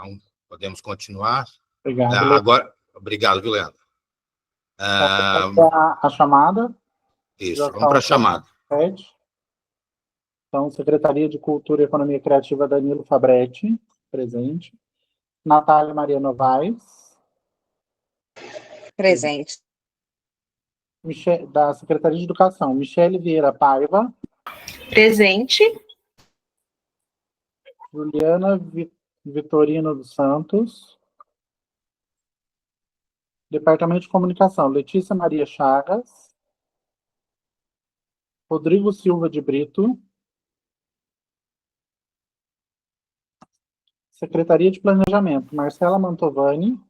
Então, podemos continuar. Obrigado, Leandro. Agora, obrigado, viu, Leandro? A chamada. Isso, vamos para a chamada. Então, Secretaria de Cultura e Economia Criativa, Danilo Fabretti, presente. Natália Maria Novaes. Presente. Da Secretaria de Educação, Michele Vieira Paiva. Presente. Juliana Vitorino dos Santos. Departamento de Comunicação, Letícia Maria Chagas. Rodrigo Silva de Brito. Secretaria de Planejamento, Marcela Mantovani.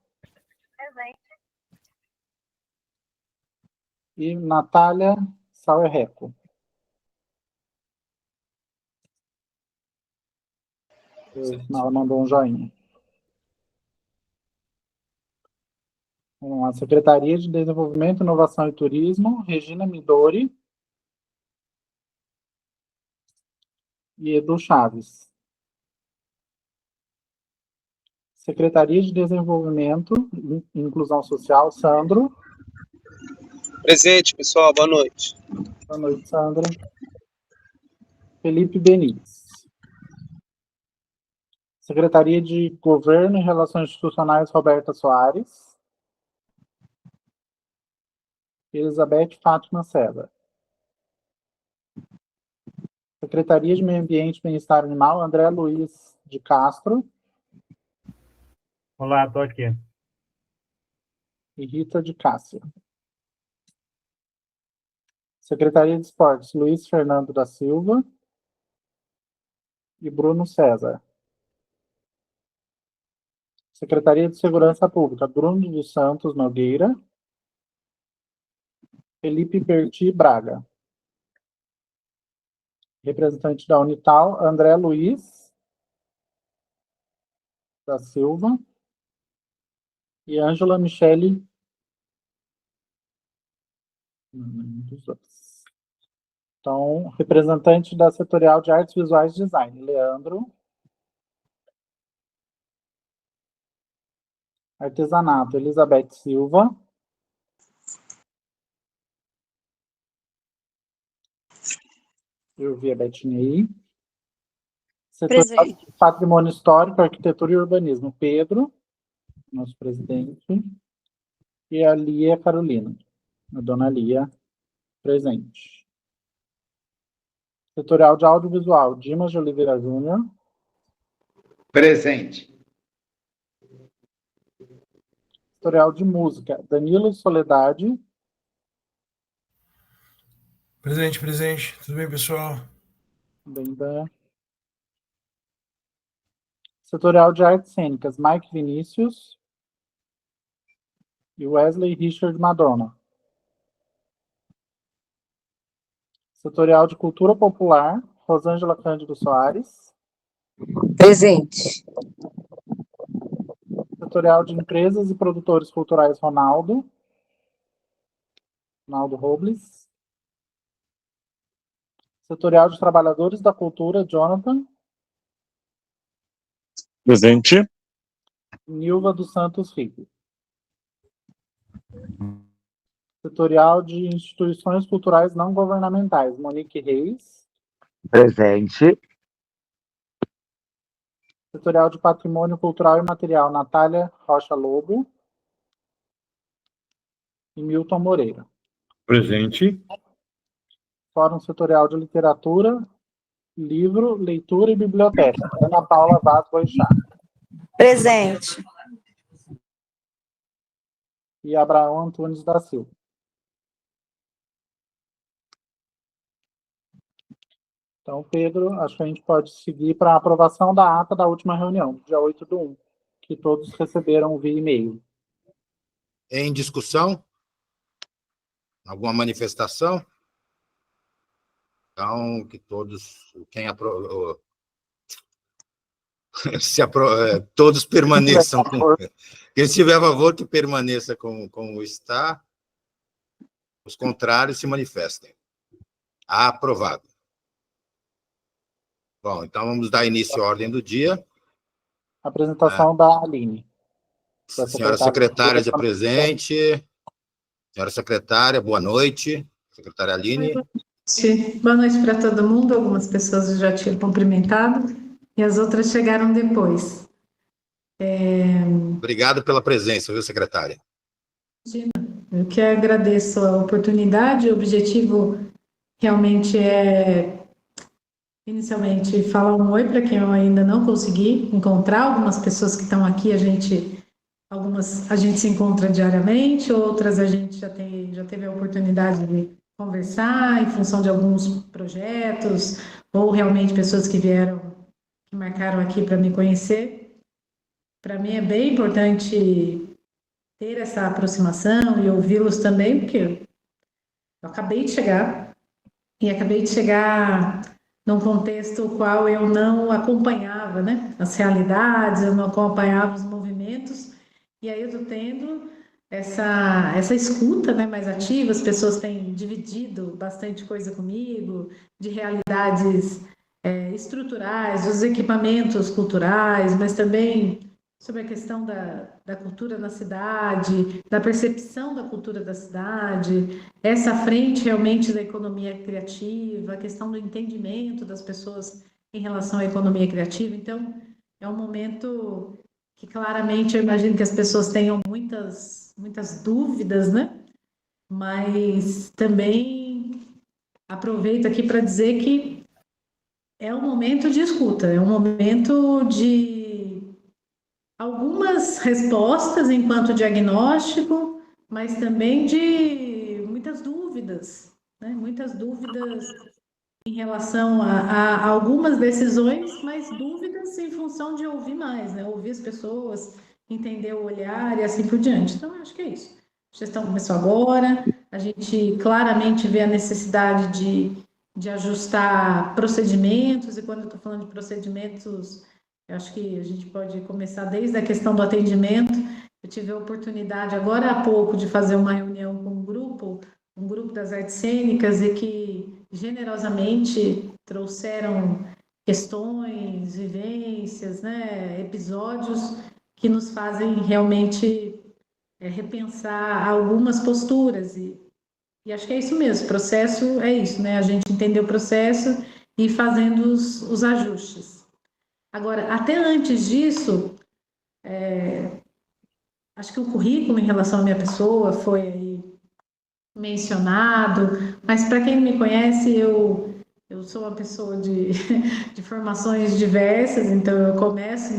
Presente. E Natália Sauerreco. Ela mandou um joinha. Vamos lá. Secretaria de Desenvolvimento, Inovação e Turismo, Regina Midori e Edu Chaves. Secretaria de Desenvolvimento e Inclusão Social, Sandro. Presente, pessoal. Boa noite. Boa noite, Sandro. Felipe Beniz. Secretaria de Governo e Relações Institucionais, Roberta Soares. Elizabeth Fátima César. Secretaria de Meio Ambiente e Bem-Estar Animal, André Luiz de Castro. Olá, estou aqui. E Rita de Cássia. Secretaria de Esportes, Luiz Fernando da Silva e Bruno César. Secretaria de Segurança Pública, Bruno dos Santos Nogueira, Felipe Berti Braga. Representante da Unital, André Luiz da Silva e Ângela Michele. Então, representante da Setorial de Artes Visuais e Design, Leandro. Artesanato, Elizabeth Silva. Eu vi a Betinha aí. Setorial de Patrimônio Histórico, Arquitetura e Urbanismo, Pedro, nosso presidente. E a Lia Carolina, a dona Lia, presente. Setorial de Audiovisual, Dimas de Oliveira Júnior. Presente. Setorial de Música, Danilo Soledade. Presente, presente. Tudo bem, pessoal? Bem. Setorial de Artes Cênicas, Mike Vinícius e Wesley Richard Madonna. Setorial de Cultura Popular, Rosângela Cândido Soares. Presente. Setorial de Empresas e Produtores Culturais, Ronaldo Robles. Setorial de Trabalhadores da Cultura, Jonathan. Presente. Nilva dos Santos Rico. Setorial de Instituições Culturais Não Governamentais, Monique Reis. Presente. Setorial de Patrimônio Cultural e Material, Natália Rocha Lobo e Milton Moreira. Presente. Fórum Setorial de Literatura, Livro, Leitura e Biblioteca, Ana Paula Vaz Boixá. Presente. E Abraão Antunes da Silva. Então, Pedro, acho que a gente pode seguir para a aprovação da ata da última reunião, dia 8/1, que todos receberam via e-mail. Em discussão? Alguma manifestação? Então, que todos, todos permaneçam com... Quem estiver a favor, que permaneça como está. Os contrários se manifestem. Aprovado. Bom, então vamos dar início à ordem do dia. Apresentação da Aline. Da Senhora secretária já presente. Senhora secretária, boa noite. Secretária Aline. Boa noite para todo mundo. Algumas pessoas eu já tinha cumprimentado e as outras chegaram depois. Obrigado pela presença, viu, secretária? Eu que agradeço a oportunidade. O objetivo realmente é, inicialmente, falar um oi para quem eu ainda não consegui encontrar. Algumas pessoas que estão aqui, algumas a gente se encontra diariamente, outras a gente já teve a oportunidade de conversar em função de alguns projetos, ou realmente pessoas que marcaram aqui para me conhecer. Para mim é bem importante ter essa aproximação e ouvi-los também, porque eu acabei de chegar, num contexto qual eu não acompanhava, né, as realidades, eu não acompanhava os movimentos, e aí eu estou tendo essa escuta, né, mais ativa. As pessoas têm dividido bastante coisa comigo, de realidades estruturais, dos equipamentos culturais, mas também sobre a questão da cultura na cidade, da percepção da cultura da cidade, essa frente realmente da economia criativa, a questão do entendimento das pessoas em relação à economia criativa. Então, é um momento que claramente eu imagino que as pessoas tenham muitas dúvidas, né? Mas também aproveito aqui para dizer que é um momento de escuta, é um momento de algumas respostas enquanto diagnóstico, mas também de muitas dúvidas, né? Muitas dúvidas em relação a algumas decisões, mas dúvidas em função de ouvir mais, né? Ouvir as pessoas, entender o olhar e assim por diante. Então, acho que é isso. A gestão começou agora, a gente claramente vê a necessidade de ajustar procedimentos, e quando eu estou falando de procedimentos, eu acho que a gente pode começar desde a questão do atendimento. Eu tive a oportunidade agora há pouco de fazer uma reunião com um grupo das artes cênicas, e que generosamente trouxeram questões, vivências, né, episódios que nos fazem realmente repensar algumas posturas, e acho que é isso mesmo. O processo é isso, né? A gente entender o processo e ir fazendo os ajustes. Agora, até antes disso, acho que o currículo em relação à minha pessoa foi aí mencionado, mas para quem não me conhece, eu sou uma pessoa de formações diversas. Então eu começo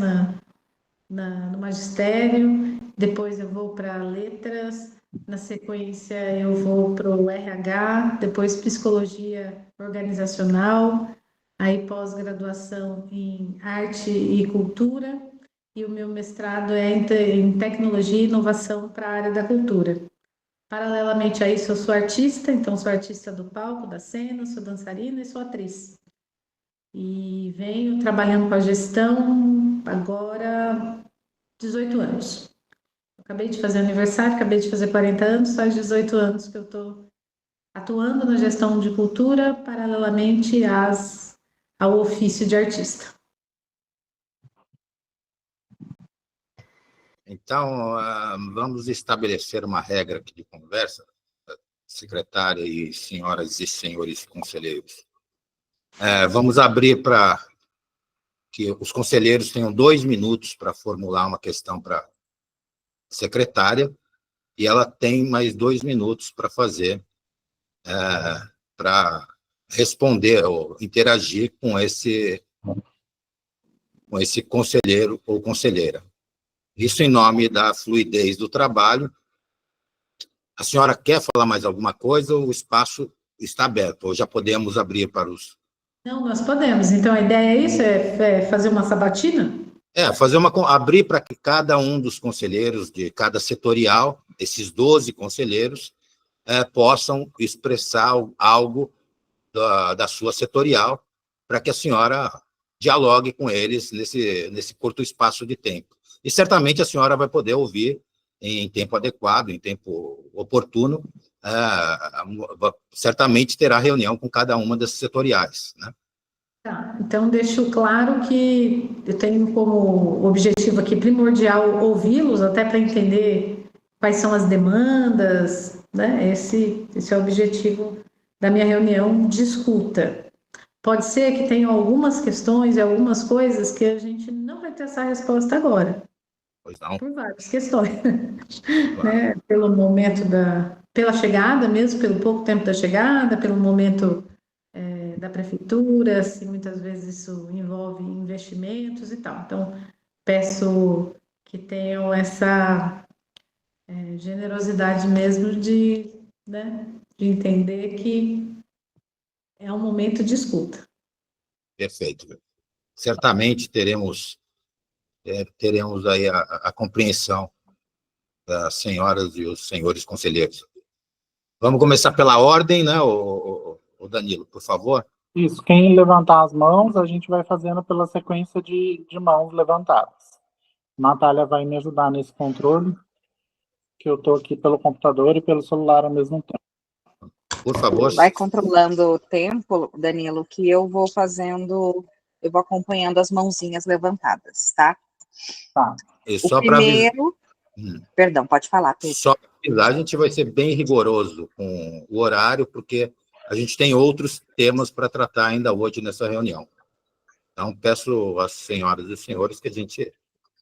no magistério, depois eu vou para letras, na sequência eu vou para o RH, depois psicologia organizacional, aí pós-graduação em arte e cultura, e o meu mestrado é em tecnologia e inovação para a área da cultura. Paralelamente a isso, eu sou artista, então sou artista do palco, da cena, sou dançarina e sou atriz. E venho trabalhando com a gestão agora 18 anos. Acabei de fazer aniversário, acabei de fazer 40 anos, faz 18 anos que eu estou atuando na gestão de cultura, paralelamente ao ofício de artista. Então, vamos estabelecer uma regra aqui de conversa, secretária e senhoras e senhores conselheiros. Vamos abrir para que os conselheiros tenham 2 minutos para formular uma questão para a secretária, e ela tem mais 2 minutos para fazer, para responder ou interagir com esse conselheiro ou conselheira. Isso em nome da fluidez do trabalho. A senhora quer falar mais alguma coisa? O espaço está aberto, ou já podemos abrir para os... Não, nós podemos. Então, a ideia é isso? É fazer uma sabatina? Abrir para que cada um dos conselheiros de cada setorial, esses 12 conselheiros, possam expressar algo da sua setorial, para que a senhora dialogue com eles nesse curto espaço de tempo. E certamente a senhora vai poder ouvir em tempo adequado, em tempo oportuno. Certamente terá reunião com cada uma das setoriais, né? Tá, então deixo claro que eu tenho como objetivo aqui primordial ouvi-los, até para entender quais são as demandas, né? Esse é o objetivo da minha reunião de escuta. Pode ser que tenham algumas questões e algumas coisas que a gente não vai ter essa resposta agora. Pois não. Por várias questões, Claro. né? Pelo momento pela chegada mesmo, pelo pouco tempo da chegada, pelo momento da prefeitura, se muitas vezes isso envolve investimentos e tal. Então, peço que tenham essa generosidade mesmo de, né, de entender que é um momento de escuta. Perfeito. Certamente teremos aí a compreensão das senhoras e os senhores conselheiros. Vamos começar pela ordem, né, o Danilo, por favor. Isso, quem levantar as mãos, a gente vai fazendo pela sequência de mãos levantadas. Natália vai me ajudar nesse controle, que eu estou aqui pelo computador e pelo celular ao mesmo tempo. Por favor. Vai controlando o tempo, Danilo, que eu vou acompanhando as mãozinhas levantadas, tá? Tá. E O só primeiro... Perdão, pode falar, Pedro. Só para avisar, a gente vai ser bem rigoroso com o horário, porque a gente tem outros temas para tratar ainda hoje nessa reunião. Então, peço às senhoras e senhores que a gente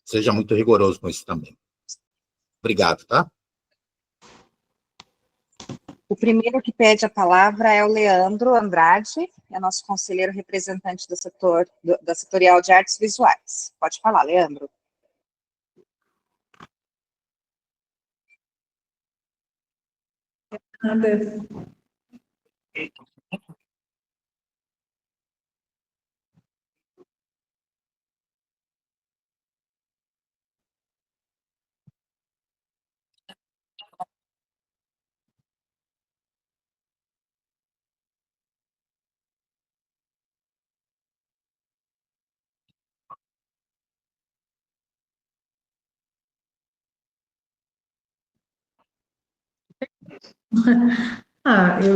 seja muito rigoroso com isso também. Obrigado, tá? O primeiro que pede a palavra é o Leandro Andrade, é nosso conselheiro representante da Setorial de Artes Visuais. Pode falar, Leandro.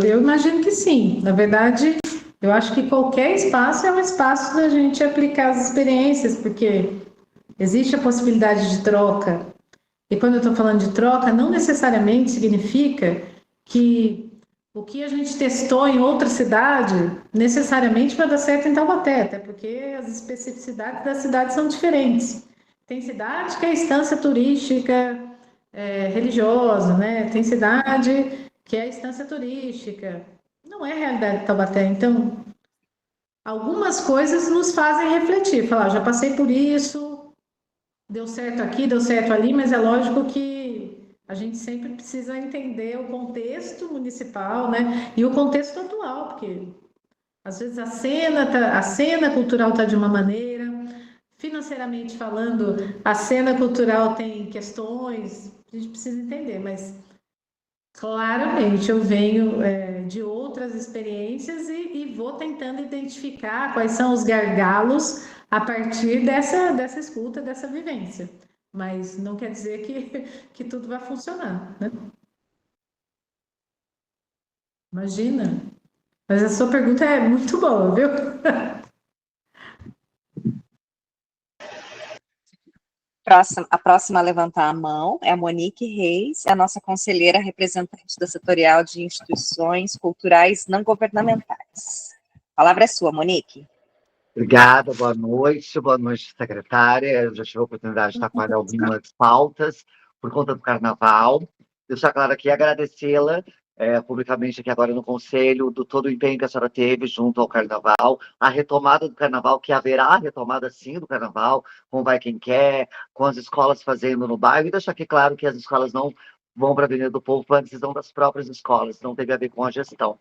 Eu imagino que sim. Na verdade, eu acho que qualquer espaço é um espaço da gente aplicar as experiências, porque existe a possibilidade de troca. E quando eu estou falando de troca, não necessariamente significa que o que a gente testou em outra cidade necessariamente vai dar certo em Taubaté, até porque as especificidades das cidades são diferentes. Tem cidade que é instância turística religiosa, né? Tem cidade que é instância turística. Não é a realidade de Taubaté. Então, algumas coisas nos fazem refletir. Falar, já passei por isso, deu certo aqui, deu certo ali, mas é lógico que a gente sempre precisa entender o contexto municipal, né? E o contexto atual, porque às vezes a cena cultural está de uma maneira, financeiramente falando, a cena cultural tem questões, a gente precisa entender, mas claramente eu venho de outras experiências e vou tentando identificar quais são os gargalos a partir dessa escuta, dessa vivência. Mas não quer dizer que tudo vai funcionar, né? Imagina. Mas a sua pergunta é muito boa, viu? A próxima a levantar a mão é a Monique Reis, é a nossa conselheira representante da Setorial de Instituições Culturais Não Governamentais. A palavra é sua, Monique. Obrigada, boa noite, secretária. Eu já tive a oportunidade de estar com algumas pautas por conta do Carnaval. Deixar claro aqui, agradecê-la publicamente aqui agora no Conselho, do todo o empenho que a senhora teve junto ao Carnaval, a retomada do Carnaval, que haverá retomada sim do Carnaval, com Vai Quem Quer, com as escolas fazendo no bairro, e deixar aqui claro que as escolas não vão para a Avenida do Povo, foi uma decisão das próprias escolas, não teve a ver com a gestão.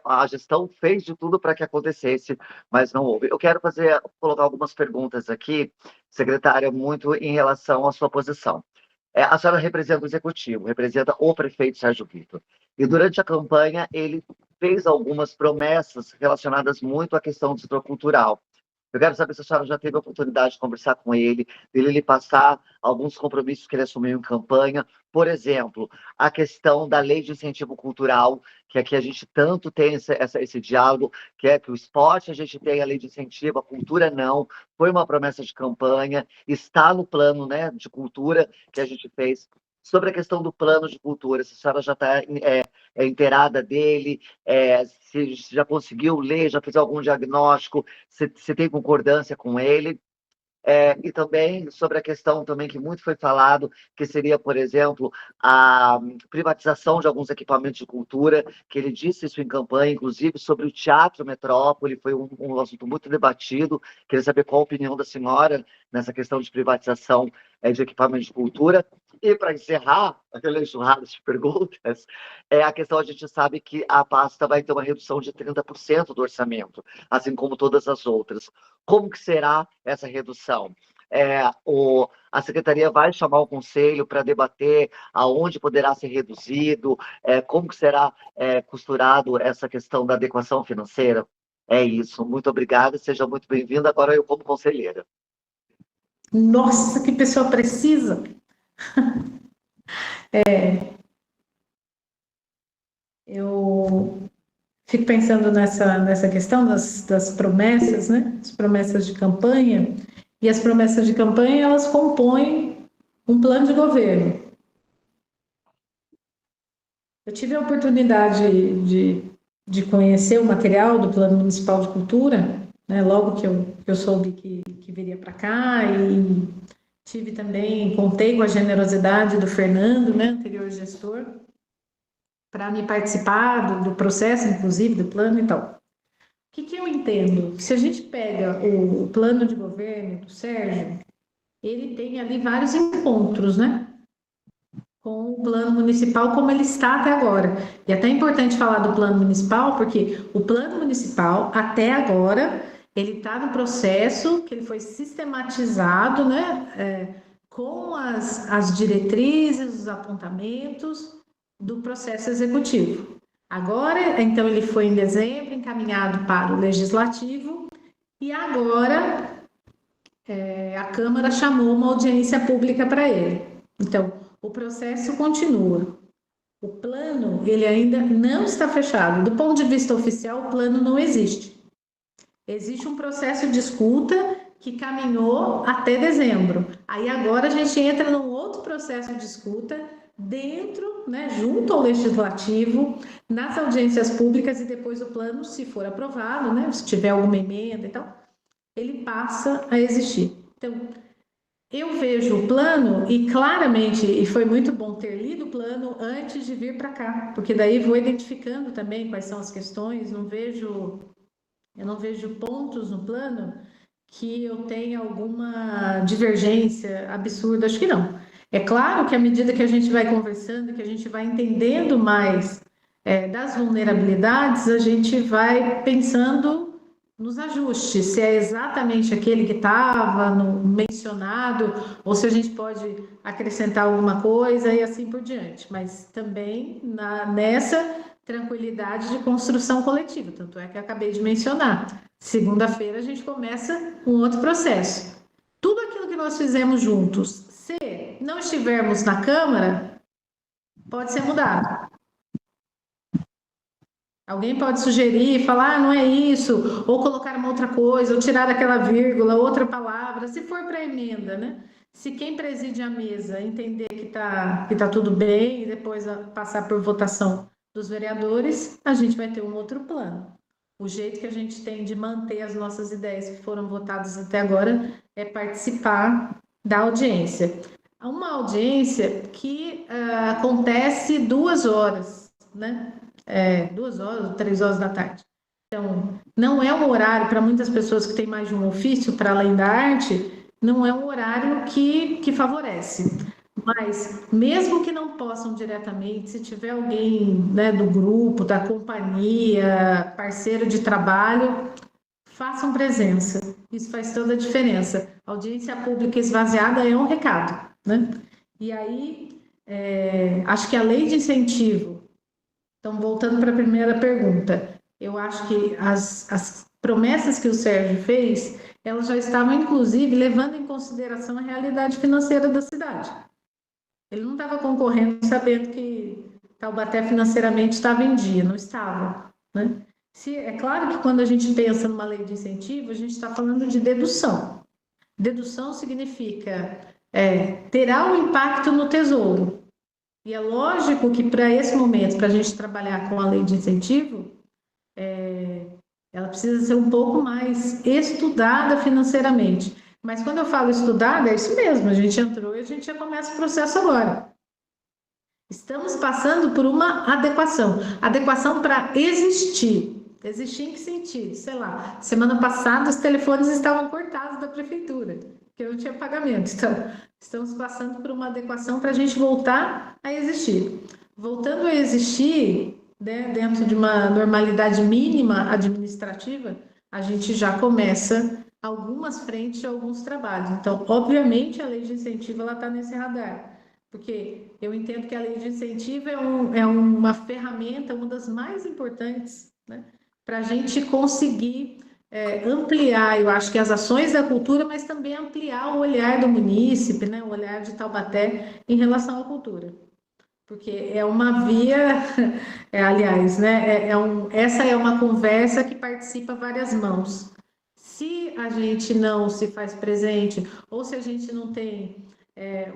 A gestão fez de tudo para que acontecesse, mas não houve. Eu quero colocar algumas perguntas aqui, secretária, muito em relação à sua posição. A senhora representa o executivo, representa o prefeito Sérgio Vitor. E durante a campanha, ele fez algumas promessas relacionadas muito à questão do setor cultural. Eu quero saber se a senhora já teve a oportunidade de conversar com ele, dele lhe passar alguns compromissos que ele assumiu em campanha. Por exemplo, a questão da lei de incentivo cultural, que aqui a gente tanto tem esse diálogo, que é que o esporte a gente tem a lei de incentivo, a cultura não. Foi uma promessa de campanha, está no plano, né, de cultura que a gente fez. Sobre a questão do plano de cultura, se a senhora já está inteirada dele, se já conseguiu ler, já fez algum diagnóstico, se tem concordância com ele. E também sobre a questão também que muito foi falado, que seria, por exemplo, a privatização de alguns equipamentos de cultura, que ele disse isso em campanha, inclusive sobre o Teatro Metrópole, foi um assunto muito debatido. Queria saber qual a opinião da senhora nessa questão de privatização de equipamentos de cultura. E, para encerrar, aquela enxurrada de perguntas, a questão, a gente sabe que a pasta vai ter uma redução de 30% do orçamento, assim como todas as outras. Como que será essa redução? A Secretaria vai chamar o Conselho para debater aonde poderá ser reduzido, como que será costurado essa questão da adequação financeira? É isso. Muito obrigada, seja muito bem-vinda. Agora eu como conselheira. Nossa, que pessoa precisa! Eu fico pensando nessa questão das promessas, né? As promessas de campanha. E as promessas de campanha, elas compõem um plano de governo. Eu tive a oportunidade de conhecer o material do Plano Municipal de Cultura, né? Logo que eu soube que viria para cá, e tive também, contei com a generosidade do Fernando, né, anterior gestor, para me participar do processo, inclusive, do plano e tal. O que eu entendo? Se a gente pega o plano de governo do Sérgio, ele tem ali vários encontros, né, com o plano municipal como ele está até agora. E até é importante falar do plano municipal, porque o plano municipal, até agora, ele está no processo que ele foi sistematizado, né, com as diretrizes, os apontamentos do processo executivo. Agora, então, ele foi em dezembro encaminhado para o Legislativo e agora a Câmara chamou uma audiência pública para ele. Então, o processo continua. O plano, ele ainda não está fechado. Do ponto de vista oficial, o plano não existe. Existe um processo de escuta que caminhou até dezembro. Aí agora a gente entra num outro processo de escuta dentro, né, junto ao Legislativo, nas audiências públicas, e depois o plano, se for aprovado, né, se tiver alguma emenda e tal, ele passa a existir. Então, eu vejo o plano, e claramente, e foi muito bom ter lido o plano antes de vir para cá, porque daí vou identificando também quais são as questões, eu não vejo pontos no plano que eu tenha alguma divergência absurda, acho que não. É claro que à medida que a gente vai conversando, que a gente vai entendendo mais das vulnerabilidades, a gente vai pensando nos ajustes, se é exatamente aquele que estava mencionado, ou se a gente pode acrescentar alguma coisa e assim por diante. Mas também nessa tranquilidade de construção coletiva, tanto é que eu acabei de mencionar. Segunda-feira a gente começa um outro processo. Tudo aquilo que nós fizemos juntos, se não estivermos na Câmara, pode ser mudado. Alguém pode sugerir, falar, não é isso, ou colocar uma outra coisa, ou tirar aquela vírgula, outra palavra, se for para emenda, né? Se quem preside a mesa entender que tá tudo bem, e depois passar por votação dos vereadores, a gente vai ter um outro plano. O jeito que a gente tem de manter as nossas ideias que foram votadas até agora é participar da audiência. Uma audiência que acontece 2 horas, né? 2 horas, 3 horas da tarde. Então, não é um horário, para muitas pessoas que têm mais de um ofício, para além da arte, não é um horário que favorece. Mas, mesmo que não possam diretamente, se tiver alguém, né, do grupo, da companhia, parceiro de trabalho, façam presença. Isso faz toda a diferença. A audiência pública esvaziada é um recado, né? E aí, acho que a lei de incentivo, então, voltando para a primeira pergunta, eu acho que as promessas que o Sérgio fez, elas já estavam, inclusive, levando em consideração a realidade financeira da cidade. Ele não estava concorrendo sabendo que Taubaté financeiramente estava em dia, não estava, né? É claro que quando a gente pensa numa lei de incentivo, a gente está falando de dedução. Dedução significa terá um impacto no tesouro. E é lógico que para esse momento, para a gente trabalhar com a lei de incentivo, ela precisa ser um pouco mais estudada financeiramente. Mas quando eu falo estudada, é isso mesmo, a gente entrou e a gente já começa o processo agora. Estamos passando por uma adequação. Adequação para existir. Existir em que sentido? Sei lá, semana passada os telefones estavam cortados da prefeitura, porque não tinha pagamento. Então, estamos passando por uma adequação para a gente voltar a existir. Voltando a existir, né, dentro de uma normalidade mínima administrativa, a gente já começa algumas frentes, alguns trabalhos. Então, obviamente, a lei de incentivo está nesse radar. Porque eu entendo que a lei de incentivo é uma ferramenta, uma das mais importantes, né, para a gente conseguir ampliar, eu acho que as ações da cultura, mas também ampliar o olhar do munícipe, né, o olhar de Taubaté em relação à cultura. Porque é uma via, aliás, né, essa é uma conversa que participa várias mãos. Se a gente não se faz presente, ou se a gente não tem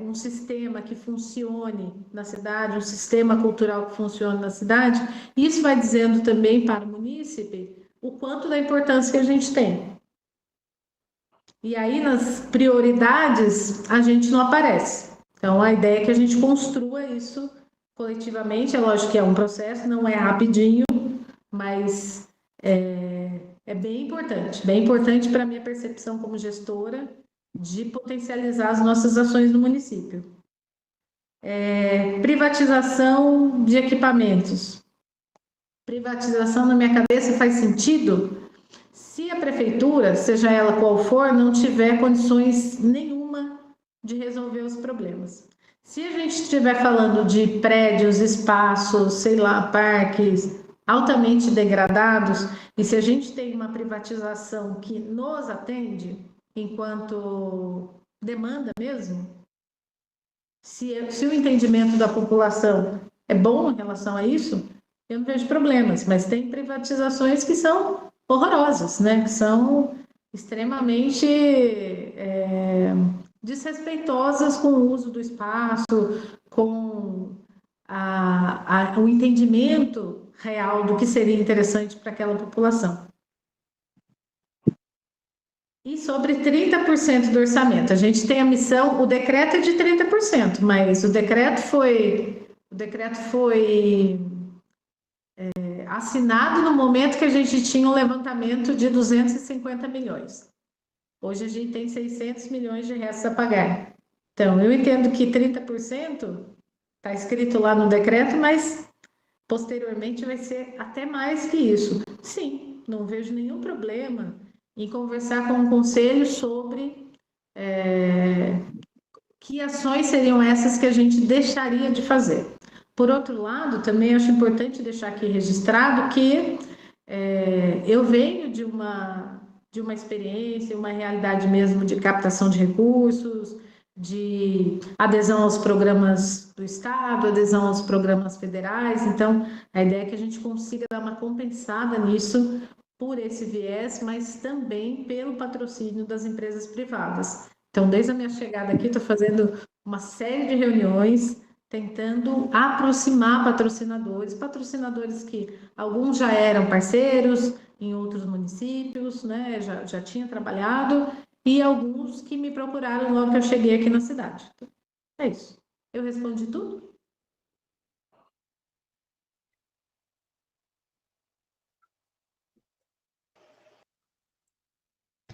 um sistema que funcione na cidade, um sistema cultural que funcione na cidade, isso vai dizendo também para o munícipe o quanto da importância que a gente tem. E aí, nas prioridades, a gente não aparece. Então, a ideia é que a gente construa isso coletivamente. É lógico que é um processo, não é rapidinho, mas é bem importante para a minha percepção como gestora, de potencializar as nossas ações no município. Privatização de equipamentos. Privatização, na minha cabeça, faz sentido se a prefeitura, seja ela qual for, não tiver condições nenhuma de resolver os problemas. Se a gente estiver falando de prédios, espaços, sei lá, parques altamente degradados, e se a gente tem uma privatização que nos atende enquanto demanda mesmo, se o entendimento da população é bom em relação a isso, eu não vejo problemas, mas tem privatizações que são horrorosas, né? Que são extremamente desrespeitosas com o uso do espaço, com o entendimento real do que seria interessante para aquela população. E sobre 30% do orçamento, a gente tem a missão, o decreto é de 30%, mas o decreto foi assinado no momento que a gente tinha um levantamento de 250 milhões. Hoje a gente tem 600 milhões de restos a pagar. Então, eu entendo que 30% está escrito lá no decreto, mas posteriormente vai ser até mais que isso. Sim, não vejo nenhum problema em conversar com o conselho sobre que ações seriam essas que a gente deixaria de fazer. Por outro lado, também acho importante deixar aqui registrado que eu venho de uma experiência, uma realidade mesmo de captação de recursos, de adesão aos programas do Estado, adesão aos programas federais. Então, a ideia é que a gente consiga dar uma compensada nisso por esse viés, mas também pelo patrocínio das empresas privadas. Então, desde a minha chegada aqui, estou fazendo uma série de reuniões, tentando aproximar patrocinadores que alguns já eram parceiros em outros municípios, né, já tinham trabalhado, e alguns que me procuraram logo que eu cheguei aqui na cidade. Então, é isso. Eu respondi tudo?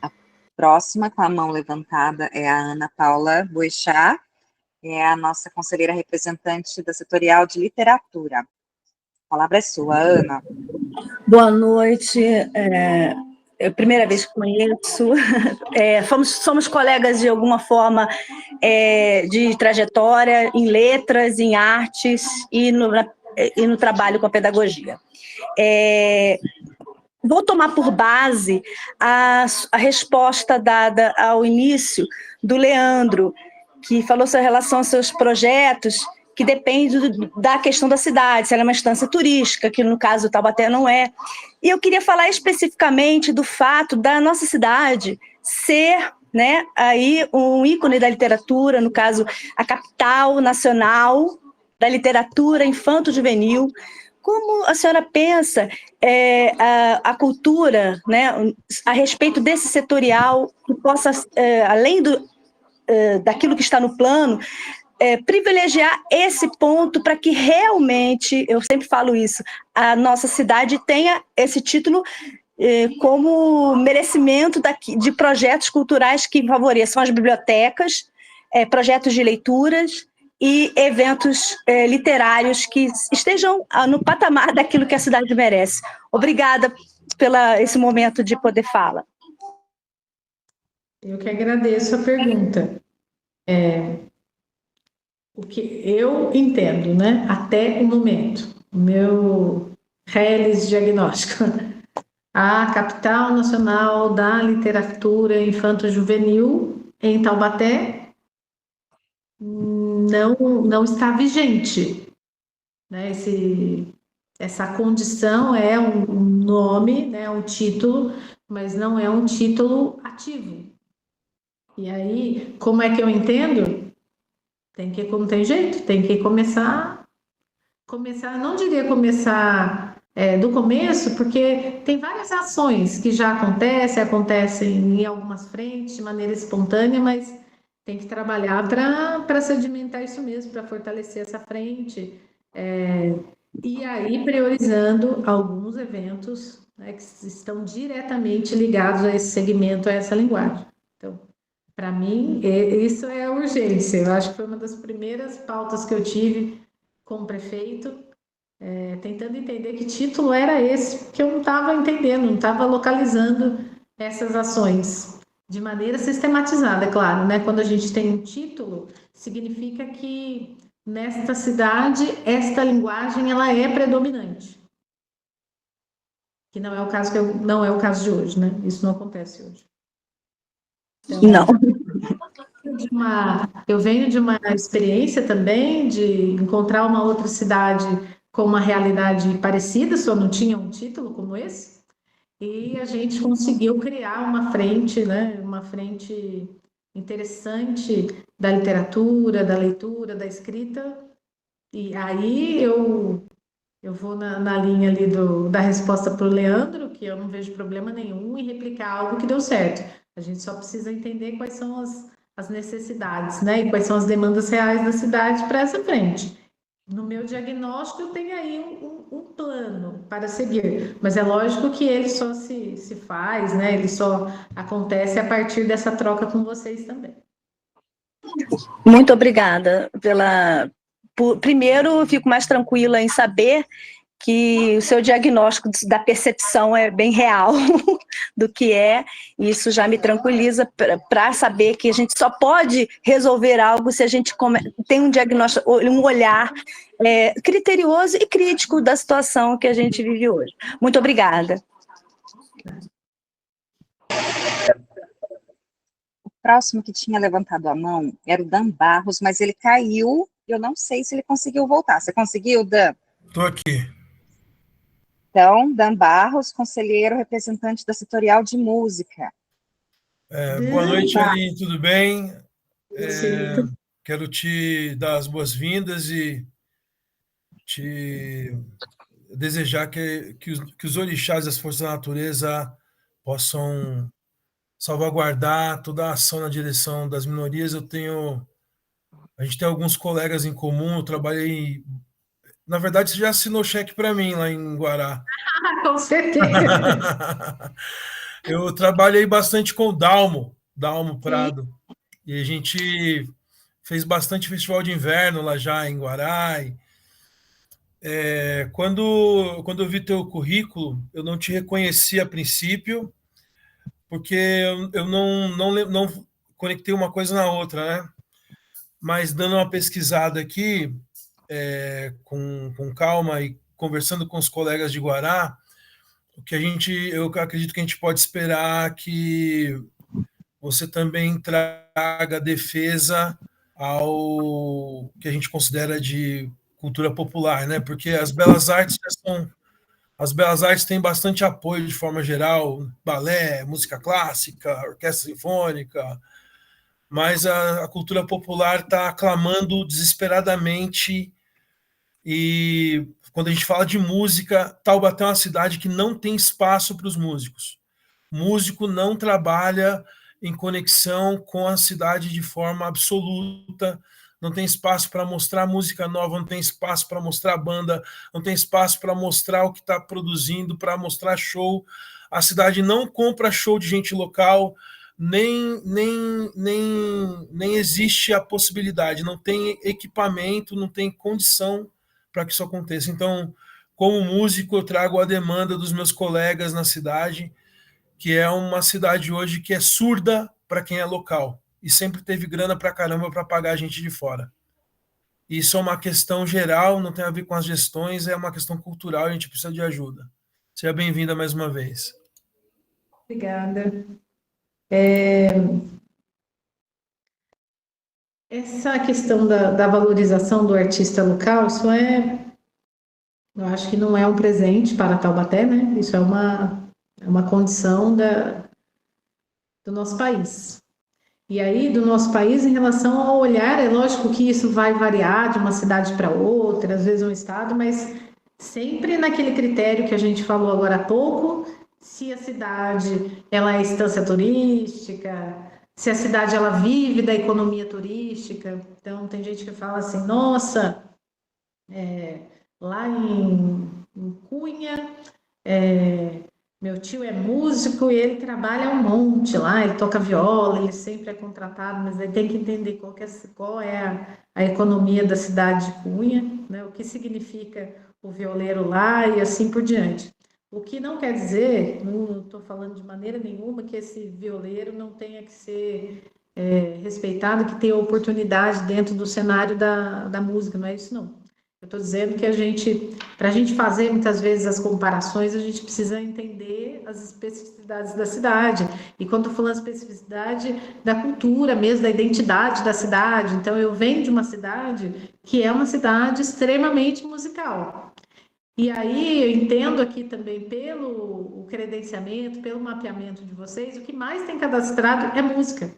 A próxima com a mão levantada é a Ana Paula Boechat, é a nossa conselheira representante da setorial de literatura. A palavra é sua, Ana. Boa noite. É a primeira vez que conheço. Somos colegas de alguma forma de trajetória em letras, em artes e no trabalho com a pedagogia. vou tomar por base a resposta dada ao início do Leandro, que falou sobre relação aos seus projetos, que depende da questão da cidade, se ela é uma instância turística, que no caso o Taubaté não é. E eu queria falar especificamente do fato da nossa cidade ser, né, aí um ícone da literatura, no caso, a capital nacional da literatura infanto-juvenil. Como a senhora pensa a cultura, né, a respeito desse setorial, que possa, além daquilo que está no plano, privilegiar esse ponto para que realmente, eu sempre falo isso, a nossa cidade tenha esse título como merecimento de projetos culturais que favoreçam as bibliotecas, projetos de leituras e eventos literários que estejam no patamar daquilo que a cidade merece. Obrigada esse momento de poder fala. Eu que agradeço a pergunta. O que eu entendo, né, até o momento, o meu reles diagnóstico, a capital nacional da literatura infanto-juvenil em Taubaté não está vigente, né? Essa condição é um nome, né, um título, mas não é um título ativo. E aí, como é que eu entendo? Não tem jeito, tem que começar, não diria começar do começo, porque tem várias ações que já acontecem em algumas frentes de maneira espontânea, mas tem que trabalhar para sedimentar isso mesmo, para fortalecer essa frente, e aí priorizando alguns eventos, né, que estão diretamente ligados a esse segmento, a essa linguagem. Então, para mim, isso é a urgência. Eu acho que foi uma das primeiras pautas que eu tive com o prefeito, tentando entender que título era esse, porque eu não estava entendendo, não estava localizando essas ações de maneira sistematizada, é claro, né? Quando a gente tem um título, significa que nesta cidade, esta linguagem ela é predominante. Que não é o caso de hoje, né? Isso não acontece hoje. Então, não. Eu venho de uma experiência também de encontrar uma outra cidade com uma realidade parecida, só não tinha um título como esse, e a gente conseguiu criar uma frente, né? Uma frente interessante da literatura, da leitura, da escrita, e aí eu vou na linha ali da resposta para o Leandro, que eu não vejo problema nenhum em replicar algo que deu certo. A gente só precisa entender quais são as necessidades, né? E quais são as demandas reais da cidade para essa frente. No meu diagnóstico, eu tenho aí um plano para seguir, mas é lógico que ele só se faz, né? Ele só acontece a partir dessa troca com vocês também. Muito obrigada primeiro, eu fico mais tranquila em saber que o seu diagnóstico da percepção é bem real do que é, e isso já me tranquiliza para saber que a gente só pode resolver algo se a gente tem um diagnóstico, um olhar criterioso e crítico da situação que a gente vive hoje. Muito obrigada. O próximo que tinha levantado a mão era o Dan Barros, mas ele caiu. Eu não sei se ele conseguiu voltar. Você conseguiu, Dan? Estou aqui. Então, Dan Barros, conselheiro representante da Setorial de Música. Boa noite, Aline, tudo bem? Quero te dar as boas-vindas e te desejar que os orixás e as forças da natureza possam salvaguardar toda a ação na direção das minorias. A gente tem alguns colegas em comum, eu trabalhei... Na verdade, você já assinou cheque para mim lá em Guará. Com certeza. Eu trabalhei bastante com o Dalmo Prado. Sim. E a gente fez bastante festival de inverno lá já em Guará. Quando eu vi teu currículo, eu não te reconheci a princípio, porque eu não conectei uma coisa na outra, né? Mas dando uma pesquisada aqui, com calma e conversando com os colegas de Guará, eu acredito que a gente pode esperar que você também traga defesa ao que a gente considera de cultura popular, né? Porque as belas artes têm bastante apoio de forma geral, balé, música clássica, orquestra sinfônica, mas a cultura popular está clamando desesperadamente. E quando a gente fala de música, Taubaté é uma cidade que não tem espaço para os músicos. Músico não trabalha em conexão com a cidade de forma absoluta, não tem espaço para mostrar música nova, não tem espaço para mostrar banda, não tem espaço para mostrar o que está produzindo, para mostrar show. A cidade não compra show de gente local, nem existe a possibilidade, não tem equipamento, não tem condição para que isso aconteça. Então, como músico, eu trago a demanda dos meus colegas na cidade, que é uma cidade hoje que é surda para quem é local e sempre teve grana para caramba para pagar a gente de fora. Isso é uma questão geral, não tem a ver com as gestões, é uma questão cultural, a gente precisa de ajuda. Seja bem-vinda mais uma vez. Obrigada. Essa questão da valorização do artista local, eu acho que não é um presente para Taubaté, né? Isso é uma condição do nosso país. E aí, do nosso país, em relação ao olhar, é lógico que isso vai variar de uma cidade para outra, às vezes um estado, mas sempre naquele critério que a gente falou agora há pouco, se a cidade ela é instância turística, se a cidade ela vive da economia turística. Então, tem gente que fala assim, nossa, lá em Cunha, meu tio é músico e ele trabalha um monte lá, ele toca viola, ele sempre é contratado, mas aí tem que entender qual é a economia da cidade de Cunha, né? O que significa o violeiro lá e assim por diante. O que não quer dizer, não estou falando de maneira nenhuma que esse violeiro não tenha que ser respeitado, que tenha oportunidade dentro do cenário da música, não é isso não. Eu estou dizendo que para a gente fazer muitas vezes as comparações, a gente precisa entender as especificidades da cidade. E quando estou falando especificidade da cultura mesmo, da identidade da cidade. Então, eu venho de uma cidade que é uma cidade extremamente musical. E aí, eu entendo aqui também pelo credenciamento, pelo mapeamento de vocês, o que mais tem cadastrado é música.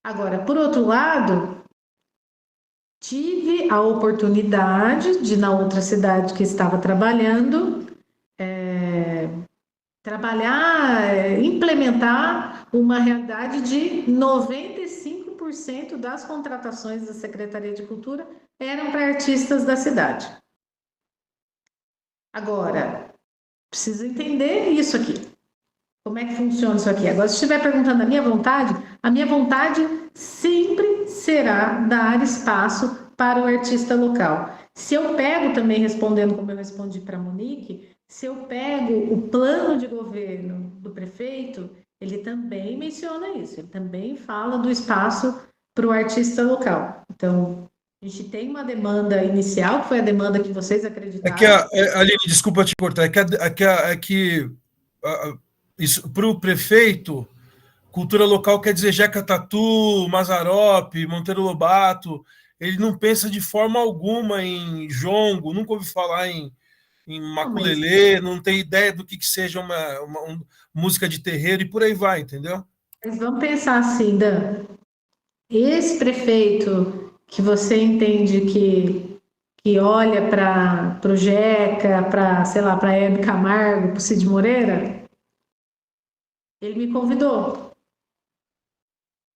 Agora, por outro lado, tive a oportunidade de, na outra cidade que estava trabalhando, implementar uma realidade de 95% das contratações da Secretaria de Cultura eram para artistas da cidade. Agora, preciso entender isso aqui. Como é que funciona isso aqui? Agora, se estiver perguntando a minha vontade sempre será dar espaço para o artista local. Se eu pego também, respondendo como eu respondi para a Monique, se eu pego o plano de governo do prefeito, ele também menciona isso, ele também fala do espaço para o artista local. Então, a gente tem uma demanda inicial, que foi a demanda que vocês acreditaram. Aline, desculpa te cortar, isso para o prefeito, cultura local quer dizer Jeca Tatu, Mazzaropi, Monteiro Lobato. Ele não pensa de forma alguma em jongo, nunca ouvi falar em maculelê, não tem ideia do que seja uma música de terreiro e por aí vai, entendeu? Mas vamos pensar assim, Dan. Esse prefeito que você entende que olha para o Jeca, para Hebe Camargo, para o Cid Moreira, ele me convidou.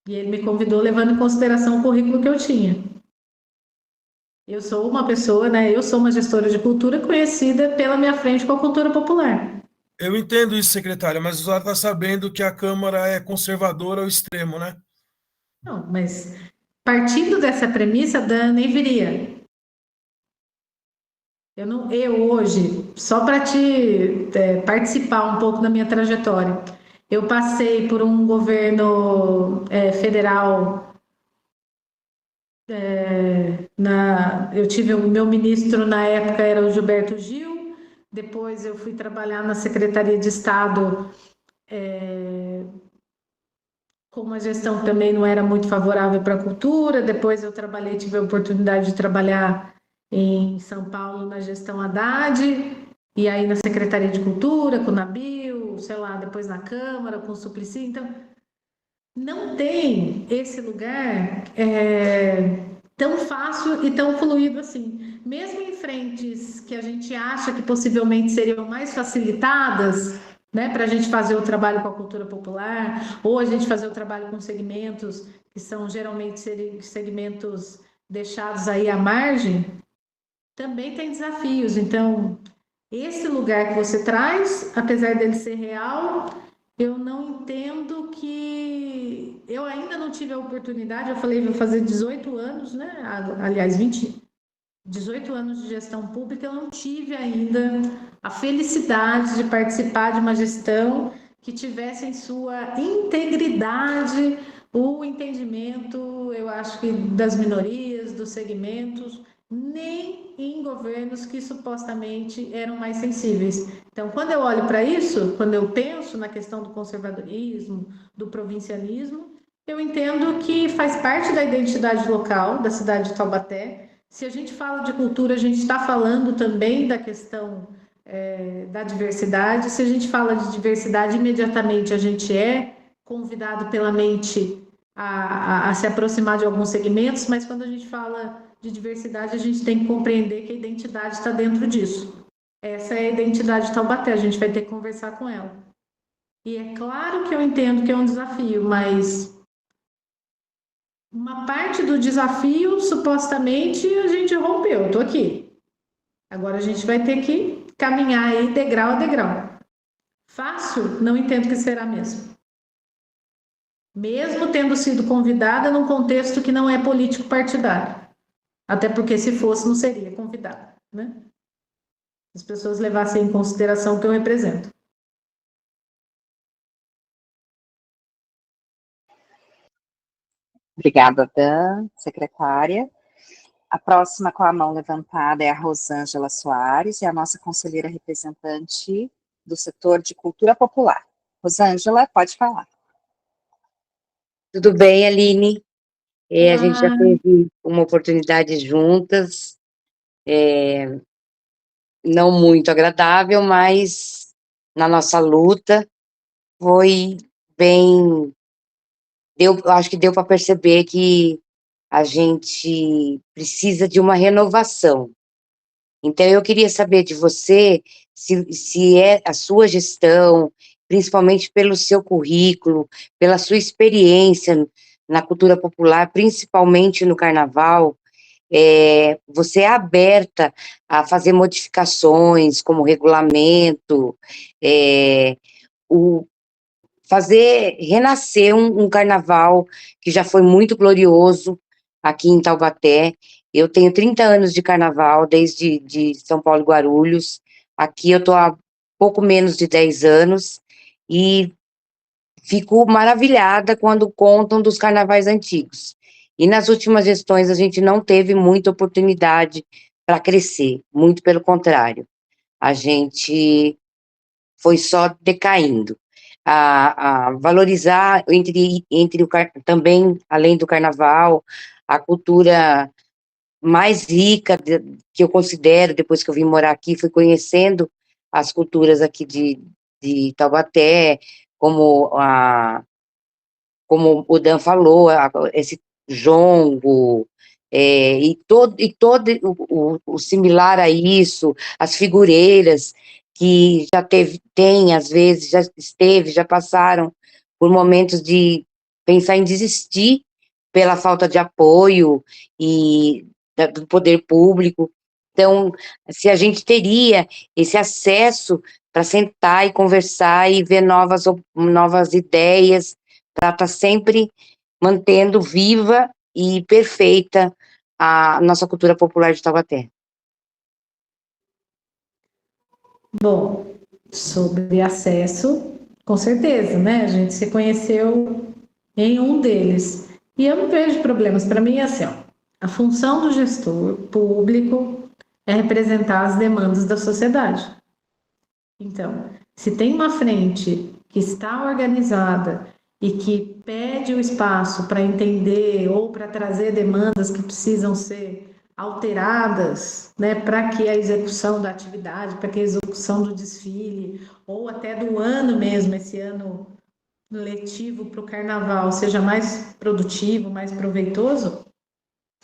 E ele me convidou levando em consideração o currículo que eu tinha. Eu sou uma pessoa, né? Eu sou uma gestora de cultura conhecida pela minha frente com a cultura popular. Eu entendo isso, secretária, mas você está sabendo que a Câmara é conservadora ao extremo, né? Não, mas partindo dessa premissa, Dan, nem viria. Eu hoje, só para te participar um pouco da minha trajetória, eu passei por um governo federal. Eu tive o meu ministro na época era o Gilberto Gil, depois eu fui trabalhar na Secretaria de Estado, com uma gestão que também não era muito favorável para a cultura. Depois eu tive a oportunidade de trabalhar em São Paulo na gestão Haddad, e aí na Secretaria de Cultura, com o Nabil, sei lá, depois na Câmara, com o Suplicy. Então, não tem esse lugar tão fácil e tão fluido assim. Mesmo em frentes que a gente acha que possivelmente seriam mais facilitadas, né, para a gente fazer o trabalho com a cultura popular, ou a gente fazer o trabalho com segmentos que são geralmente segmentos deixados aí à margem, também tem desafios. Então, esse lugar que você traz, apesar dele ser real, eu não entendo que... Eu ainda não tive a oportunidade, eu falei, vou fazer 18 anos, né? Aliás, 18 anos de gestão pública, eu não tive ainda a felicidade de participar de uma gestão que tivesse em sua integridade o entendimento, eu acho que das minorias, dos segmentos, nem em governos que supostamente eram mais sensíveis. Então, quando eu olho para isso, quando eu penso na questão do conservadorismo, do provincialismo, eu entendo que faz parte da identidade local da cidade de Taubaté. Se a gente fala de cultura, a gente está falando também da questão da diversidade. Se a gente fala de diversidade, imediatamente a gente é convidado pela mente a se aproximar de alguns segmentos, mas quando a gente fala de diversidade, a gente tem que compreender que a identidade está dentro disso. Essa é a identidade de Taubaté, a gente vai ter que conversar com ela. E é claro que eu entendo que é um desafio, mas uma parte do desafio, supostamente, a gente rompeu. Estou aqui. Agora a gente vai ter que caminhar aí degrau a degrau. Fácil? Não entendo que será mesmo. Mesmo tendo sido convidada num contexto que não é político partidário. Até porque, se fosse, não seria convidada, né? As pessoas levassem em consideração o que eu represento. Obrigada, Dan, secretária. A próxima com a mão levantada é a Rosângela Soares, e a nossa conselheira representante do setor de cultura popular. Rosângela, pode falar. Tudo bem, Aline? A gente já teve uma oportunidade juntas, não muito agradável, mas na nossa luta foi bem... acho que deu para perceber que a gente precisa de uma renovação. Então, eu queria saber de você se é a sua gestão, principalmente pelo seu currículo, pela sua experiência na cultura popular, principalmente no carnaval, você é aberta a fazer modificações, como regulamento, fazer renascer um carnaval que já foi muito glorioso aqui em Taubaté. Eu tenho 30 anos de carnaval, desde de São Paulo e Guarulhos. Aqui eu estou há pouco menos de 10 anos, e fico maravilhada quando contam dos carnavais antigos. E nas últimas gestões a gente não teve muita oportunidade para crescer, muito pelo contrário. A gente foi só decaindo. A valorizar também, além do carnaval, a cultura mais rica que eu considero, depois que eu vim morar aqui, fui conhecendo as culturas aqui de Taubaté, como o Dan falou, esse jongo, e todo o similar a isso, as figureiras, que às vezes, já passaram por momentos de pensar em desistir pela falta de apoio e do poder público. Então, se a gente teria esse acesso para sentar e conversar e ver novas ideias, para estar sempre mantendo viva e perfeita a nossa cultura popular de Taubaté. Bom, sobre acesso, com certeza, né? A gente se conheceu em um deles. E eu não vejo problemas. Para mim é assim, ó, a função do gestor público é representar as demandas da sociedade. Então, se tem uma frente que está organizada e que pede o espaço para entender ou para trazer demandas que precisam ser alteradas, né, para que a execução da atividade, para que a execução do desfile, ou até do ano mesmo, esse ano letivo para o carnaval, seja mais produtivo, mais proveitoso,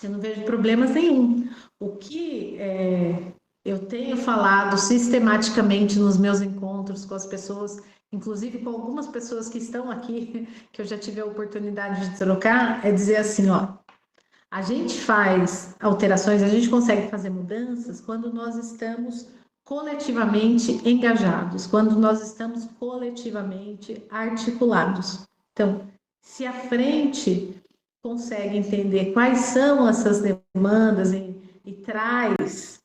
eu não vejo problemas nenhum. O que eu tenho falado sistematicamente nos meus encontros com as pessoas, inclusive com algumas pessoas que estão aqui, que eu já tive a oportunidade de trocar, é dizer assim, ó, a gente faz alterações, a gente consegue fazer mudanças quando nós estamos coletivamente engajados, quando nós estamos coletivamente articulados. Então, se a frente consegue entender quais são essas demandas e traz,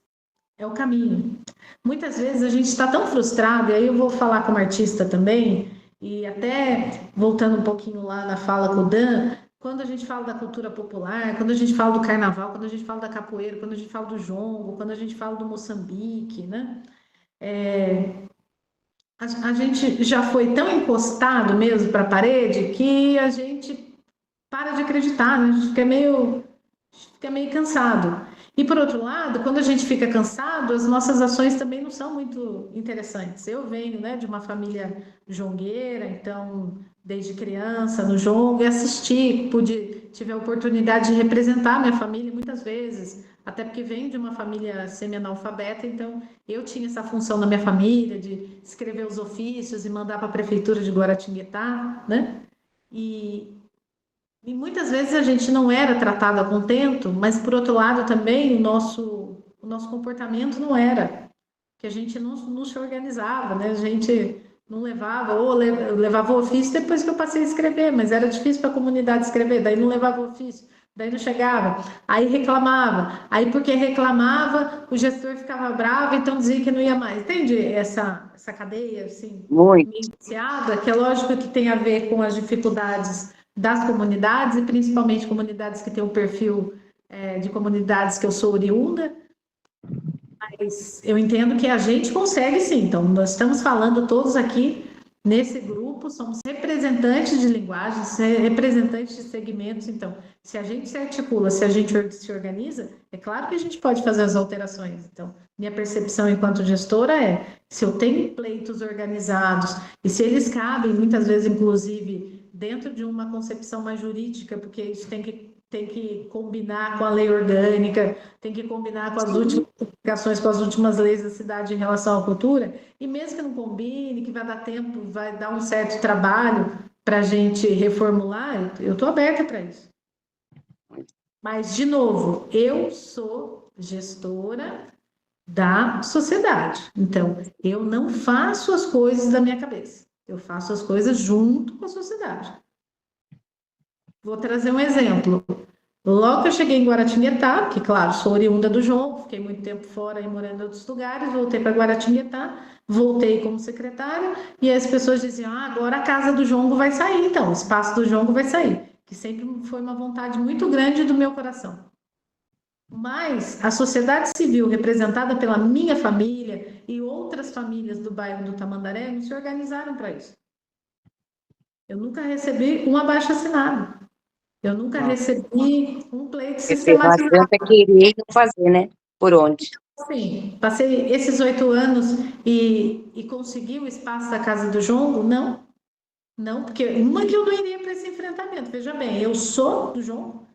é o caminho. Muitas vezes a gente está tão frustrado, e aí eu vou falar como artista também, e até voltando um pouquinho lá na fala com o Dan, quando a gente fala da cultura popular, quando a gente fala do carnaval, quando a gente fala da capoeira, quando a gente fala do jongo, quando a gente fala do Moçambique, né? A gente já foi tão encostado mesmo para a parede que a gente para de acreditar, né? A gente fica meio cansado. E, por outro lado, quando a gente fica cansado, as nossas ações também não são muito interessantes. Eu venho, né, de uma família jongueira, então, desde criança, no jongo, e assisti, tive a oportunidade de representar minha família muitas vezes, até porque venho de uma família semi-analfabeta, então eu tinha essa função na minha família de escrever os ofícios e mandar para a prefeitura de Guaratinguetá, né? E muitas vezes a gente não era tratado a contento, mas por outro lado também o nosso comportamento não era, que a gente não se organizava, né? A gente não levava, ou levava o ofício depois que eu passei a escrever, mas era difícil para a comunidade escrever, daí não levava o ofício, daí não chegava, aí reclamava, aí porque reclamava, o gestor ficava bravo, então dizia que não ia mais. Entende essa cadeia, assim, iniciada, que é lógico que tem a ver com as dificuldades das comunidades, e principalmente comunidades que têm um perfil de comunidades que eu sou oriunda, mas eu entendo que a gente consegue sim. Então, nós estamos falando todos aqui nesse grupo, somos representantes de linguagens, representantes de segmentos. Então, se a gente se articula, se a gente se organiza, é claro que a gente pode fazer as alterações. Então, minha percepção enquanto gestora é, se eu tenho pleitos organizados, e se eles cabem, muitas vezes, inclusive, dentro de uma concepção mais jurídica, porque isso tem que combinar com a lei orgânica, tem que combinar com as últimas publicações, com as últimas leis da cidade em relação à cultura, e mesmo que não combine, que vai dar tempo, vai dar um certo trabalho para a gente reformular, eu estou aberta para isso. Mas, de novo, eu sou gestora da sociedade, então eu não faço as coisas da minha cabeça. Eu faço as coisas junto com a sociedade. Vou trazer um exemplo. Logo que eu cheguei em Guaratinguetá, que, claro, sou oriunda do jongo, fiquei muito tempo fora e morando em outros lugares, voltei para Guaratinguetá, voltei como secretária, e as pessoas diziam, agora a casa do jongo vai sair, então, o espaço do jongo vai sair, que sempre foi uma vontade muito grande do meu coração. Mas a sociedade civil, representada pela minha família e outras famílias do bairro do Tamandaré, não se organizaram para isso. Eu nunca recebi um abaixo-assinado. Eu nunca recebi um pleito sistematizado. Não adianta querer e não fazer, né? Por onde? Sim, passei esses 8 anos e consegui o espaço da Casa do Jongo? Não. Não, porque uma que eu não iria para esse enfrentamento. Veja bem, eu sou do Jongo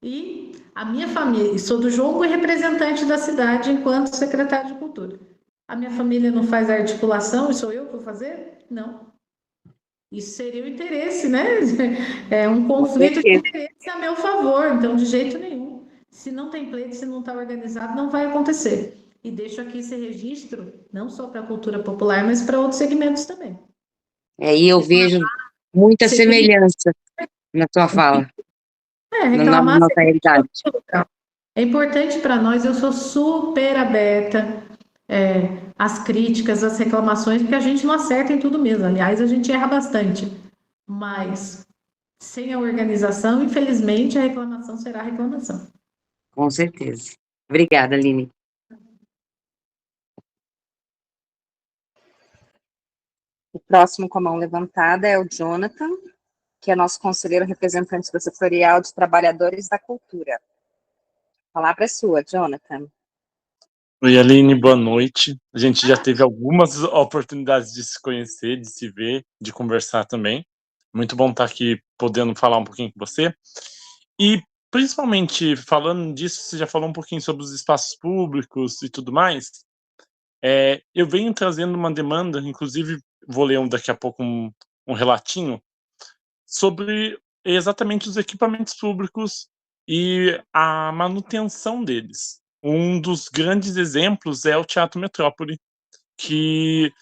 e a minha família, sou do Jongo e representante da cidade enquanto secretário de Cultura. A minha família não faz a articulação e sou eu que vou fazer? Não. Isso seria o interesse, né? É um conflito de interesse a meu favor, então de jeito nenhum. Se não tem pleito, se não está organizado, não vai acontecer. E deixo aqui esse registro, não só para a cultura popular, mas para outros segmentos também. E eu vejo muita semelhança na tua fala. Reclamar na nossa realidade. É importante para nós, eu sou super aberta às críticas, às reclamações, porque a gente não acerta em tudo mesmo. Aliás, a gente erra bastante. Mas sem a organização, infelizmente, a reclamação será reclamação. Com certeza. Obrigada, Aline. O próximo com a mão levantada é o Jonathan, que é nosso conselheiro representante da Setorial de Trabalhadores da Cultura. A palavra é sua, Jonathan. Oi, Aline, boa noite. A gente já teve algumas oportunidades de se conhecer, de se ver, de conversar também. Muito bom estar aqui podendo falar um pouquinho com você. E, principalmente, falando disso, você já falou um pouquinho sobre os espaços públicos e tudo mais. Eu venho trazendo uma demanda, inclusive vou ler daqui a pouco um relatinho, sobre exatamente os equipamentos públicos e a manutenção deles. Um dos grandes exemplos é o Teatro Metrópole, que,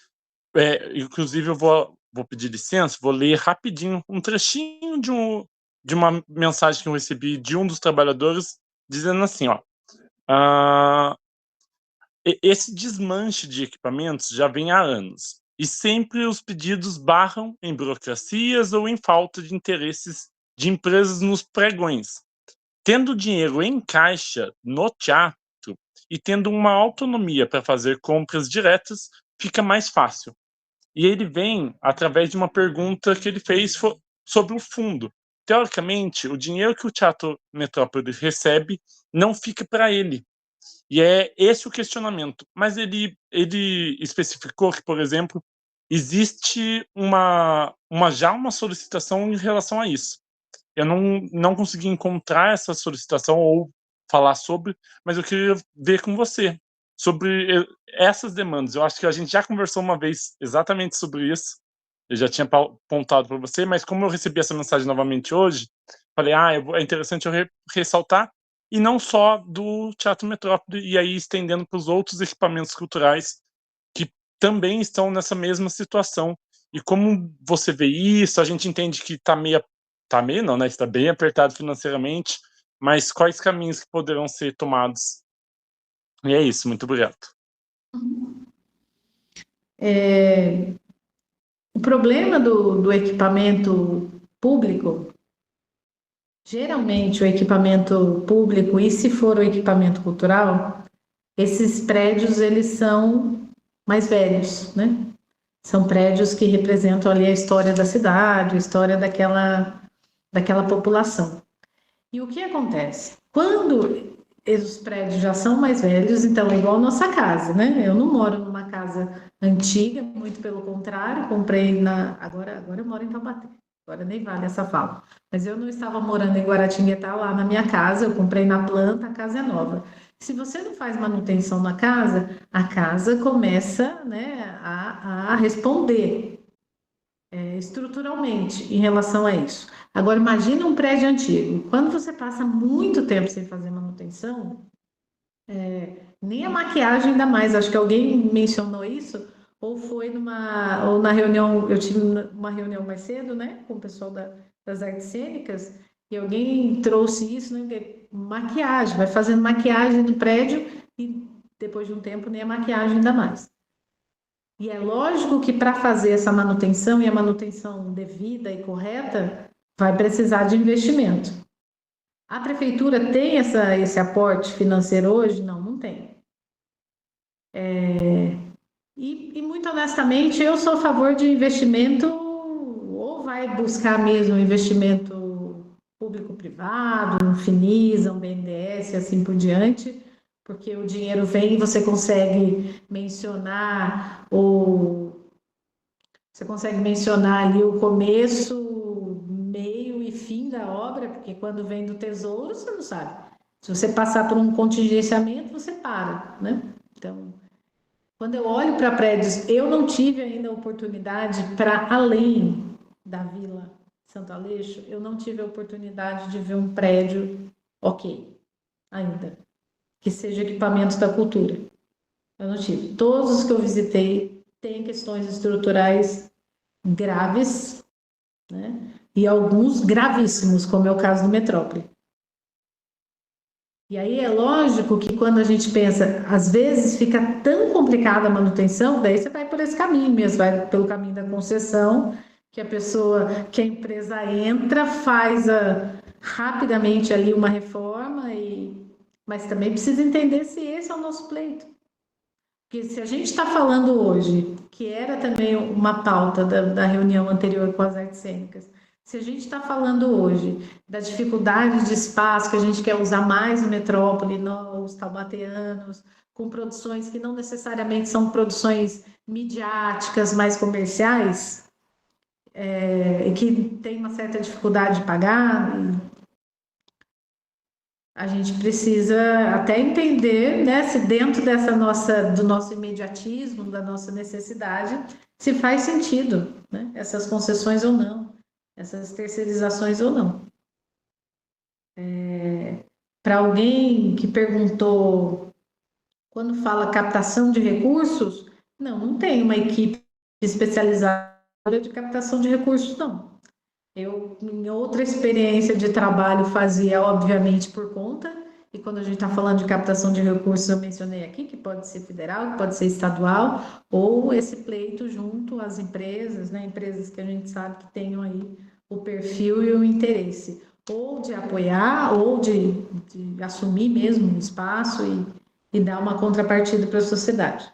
inclusive, eu vou pedir licença, vou ler rapidinho um trechinho de uma mensagem que eu recebi de um dos trabalhadores, dizendo assim, ó, esse desmanche de equipamentos já vem há anos, e sempre os pedidos barram em burocracias ou em falta de interesses de empresas nos pregões. Tendo dinheiro em caixa no teatro e tendo uma autonomia para fazer compras diretas, fica mais fácil. E ele vem através de uma pergunta que ele fez sobre o fundo. Teoricamente, o dinheiro que o Teatro Metrópole recebe não fica para ele. E é esse o questionamento. Mas ele especificou que, por exemplo, existe já uma solicitação em relação a isso. Eu não consegui encontrar essa solicitação ou falar sobre, mas eu queria ver com você sobre essas demandas. Eu acho que a gente já conversou uma vez exatamente sobre isso. Eu já tinha apontado para você, mas como eu recebi essa mensagem novamente hoje, falei, é interessante eu ressaltar, e não só do Teatro Metrópole, e aí estendendo para os outros equipamentos culturais que também estão nessa mesma situação. E como você vê isso, a gente entende que está não, né? Está bem apertado financeiramente, mas quais caminhos que poderão ser tomados? E é isso, muito obrigado. O problema do equipamento público, geralmente o equipamento público, e se for o equipamento cultural, esses prédios, eles são mais velhos, né? São prédios que representam ali a história da cidade, a história daquela população. E o que acontece? Quando os prédios já são mais velhos, então é igual a nossa casa, né? Eu não moro numa casa antiga, muito pelo contrário, comprei agora eu moro em Taubaté, agora nem vale essa fala. Mas eu não estava morando em Guaratinguetá, lá na minha casa, eu comprei na planta, a casa é nova. Se você não faz manutenção na casa, a casa começa, né, a responder estruturalmente em relação a isso. Agora, imagina um prédio antigo. Quando você passa muito tempo sem fazer manutenção, nem a maquiagem ainda mais. Acho que alguém mencionou isso, ou na reunião, eu tive uma reunião mais cedo, né, com o pessoal das artes cênicas, e alguém trouxe isso, né, maquiagem, vai fazendo maquiagem no prédio e depois de um tempo nem a maquiagem ainda mais. E é lógico que para fazer essa manutenção, e a manutenção devida e correta, vai precisar de investimento. A prefeitura tem esse aporte financeiro hoje? Não tem. E muito honestamente, eu sou a favor de investimento, ou vai buscar mesmo investimento público-privado, um Finisa, um BNDES e assim por diante, porque o dinheiro vem e você consegue mencionar ali o começo, meio e fim da obra, porque quando vem do tesouro, você não sabe. Se você passar por um contingenciamento, você para, né? Então, quando eu olho para prédios, eu não tive ainda a oportunidade para além da Vila Santo Aleixo, eu não tive a oportunidade de ver um prédio ainda, que seja equipamento da cultura. Eu não tive. Todos os que eu visitei têm questões estruturais graves, né? E alguns gravíssimos, como é o caso do Metrópole. E aí é lógico que quando a gente pensa, às vezes fica tão complicada a manutenção, daí você vai por esse caminho mesmo, vai pelo caminho da concessão, que a empresa entra, faz rapidamente ali uma reforma, mas também precisa entender se esse é o nosso pleito. Porque se a gente está falando hoje, que era também uma pauta da reunião anterior com as artes cênicas, se a gente está falando hoje da dificuldade de espaço, que a gente quer usar mais no metrópole, os taubateanos, com produções que não necessariamente são produções midiáticas, mais comerciais, e que tem uma certa dificuldade de pagar, a gente precisa até entender, né, se dentro do nosso imediatismo, da nossa necessidade, se faz sentido, né, essas concessões ou não, essas terceirizações ou não. Para alguém que perguntou, quando fala captação de recursos, não tem uma equipe especializada de captação de recursos, não. Eu, em outra experiência de trabalho, fazia, obviamente, por conta, e quando a gente está falando de captação de recursos, eu mencionei aqui que pode ser federal, que pode ser estadual, ou esse pleito junto às empresas, né, empresas que a gente sabe que tenham aí o perfil e o interesse, ou de apoiar, ou de assumir mesmo o espaço e dar uma contrapartida para a sociedade.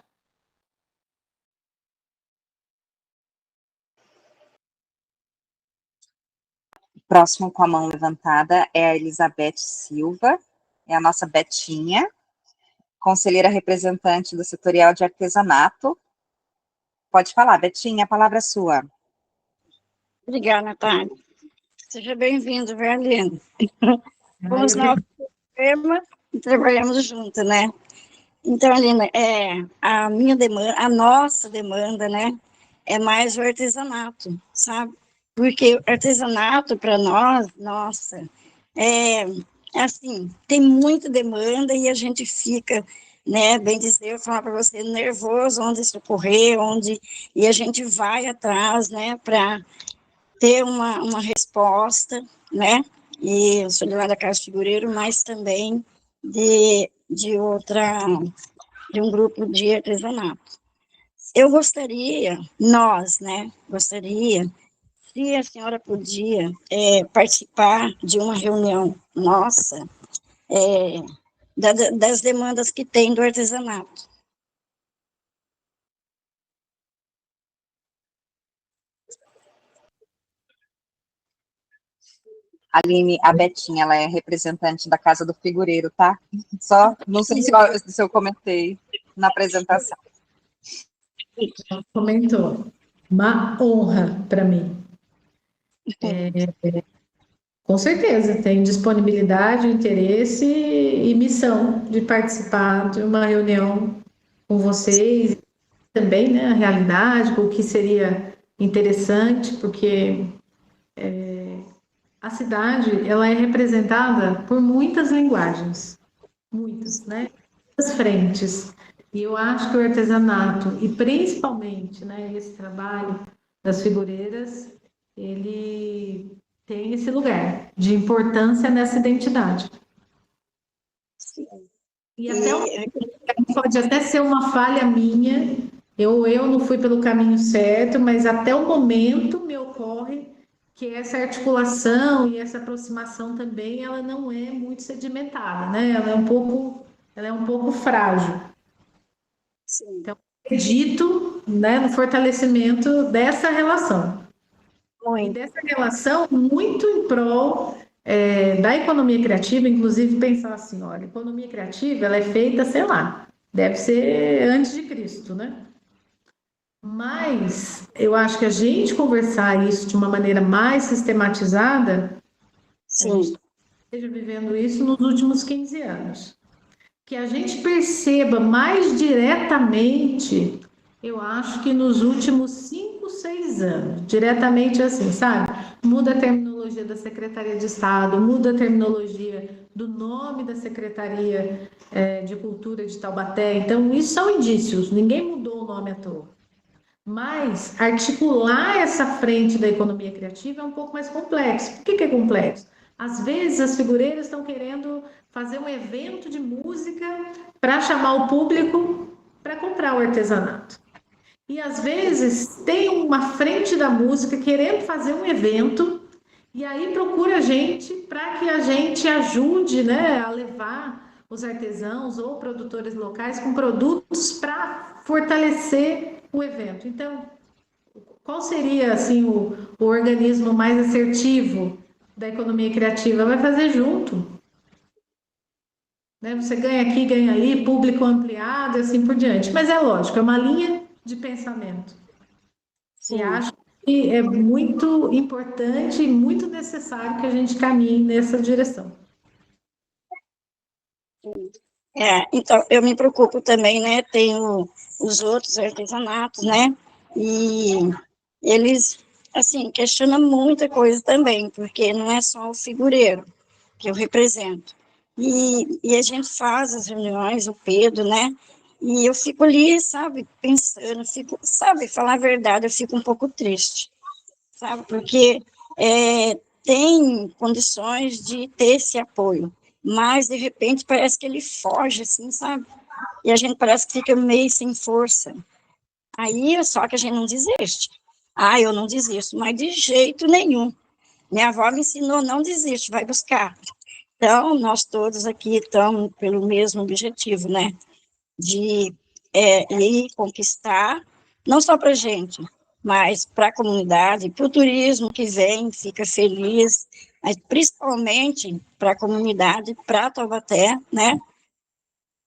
Próximo com a mão levantada é a Elizabeth Silva, é a nossa Betinha, conselheira representante do setorial de artesanato. Pode falar, Betinha, a palavra é sua. Obrigada, Natália. Seja bem-vindo, Verlino. Vamos no tema e trabalhamos juntos, né? Então, Alina, a nossa demanda, né, é mais o artesanato, sabe? Porque o artesanato, para nós, nossa, assim, tem muita demanda e a gente fica, né, bem dizer, eu falar para você, nervoso onde socorrer, e a gente vai atrás, né, para ter uma resposta, né, e eu sou lá da Casa Figureiro, mas também de um grupo de artesanato. Eu gostaria, se a senhora podia participar de uma reunião nossa, das demandas que tem do artesanato. Aline, a Betinha, ela é representante da Casa do Figureiro, tá? Só, não sei se eu comentei na apresentação. Comentou. Uma honra para mim. Com certeza, tem disponibilidade, interesse e missão de participar de uma reunião com vocês, também, né, a realidade, o que seria interessante, porque a cidade, ela é representada por muitas linguagens, muitas, né, muitas frentes, e eu acho que o artesanato, e principalmente, né, esse trabalho das figureiras, ele tem esse lugar de importância nessa identidade. Sim. E pode até ser uma falha minha, eu não fui pelo caminho certo, mas até o momento me ocorre que essa articulação e essa aproximação também, ela não é muito sedimentada, né? Ela é um pouco frágil. Sim. Então, acredito, né, no fortalecimento dessa relação. E dessa relação muito em prol da economia criativa, inclusive pensar assim, olha, a economia criativa, ela é feita, sei lá, deve ser antes de Cristo, né? Mas eu acho que a gente conversar isso de uma maneira mais sistematizada, sim, a gente esteja vivendo isso nos últimos 15 anos. Que a gente perceba mais diretamente, eu acho que nos últimos 5, 6 anos, diretamente assim, sabe? Muda a terminologia da Secretaria de Estado, muda a terminologia do nome da Secretaria de Cultura de Taubaté, então isso são indícios, ninguém mudou o nome à toa. Mas articular essa frente da economia criativa é um pouco mais complexo. Por que é complexo? Às vezes as figureiras estão querendo fazer um evento de música para chamar o público para comprar o artesanato. E às vezes tem uma frente da música querendo fazer um evento e aí procura a gente para que a gente ajude, né, a levar os artesãos ou produtores locais com produtos para fortalecer o evento. Então, qual seria assim o organismo mais assertivo da economia criativa? Vai fazer junto. Né? Você ganha aqui, ganha ali, público ampliado e assim por diante. Mas é lógico, é uma linha de pensamento. Sim. E acho que é muito importante e muito necessário que a gente caminhe nessa direção. Então, eu me preocupo também, né? Tenho os outros artesanatos, né? E eles, assim, questionam muita coisa também, porque não é só o figureiro que eu represento. E a gente faz as reuniões, o Pedro, né? E eu fico ali, sabe, pensando, sabe, falar a verdade, eu fico um pouco triste, sabe? Porque tem condições de ter esse apoio, mas de repente parece que ele foge, assim, sabe? E a gente parece que fica meio sem força. Aí só que a gente não desiste. Eu não desisto, mas de jeito nenhum. Minha avó me ensinou, não desiste, vai buscar. Então, nós todos aqui estamos pelo mesmo objetivo, né? De ir conquistar, não só para a gente, mas para a comunidade, para o turismo que vem, fica feliz, mas principalmente para a comunidade, para Taubaté, né?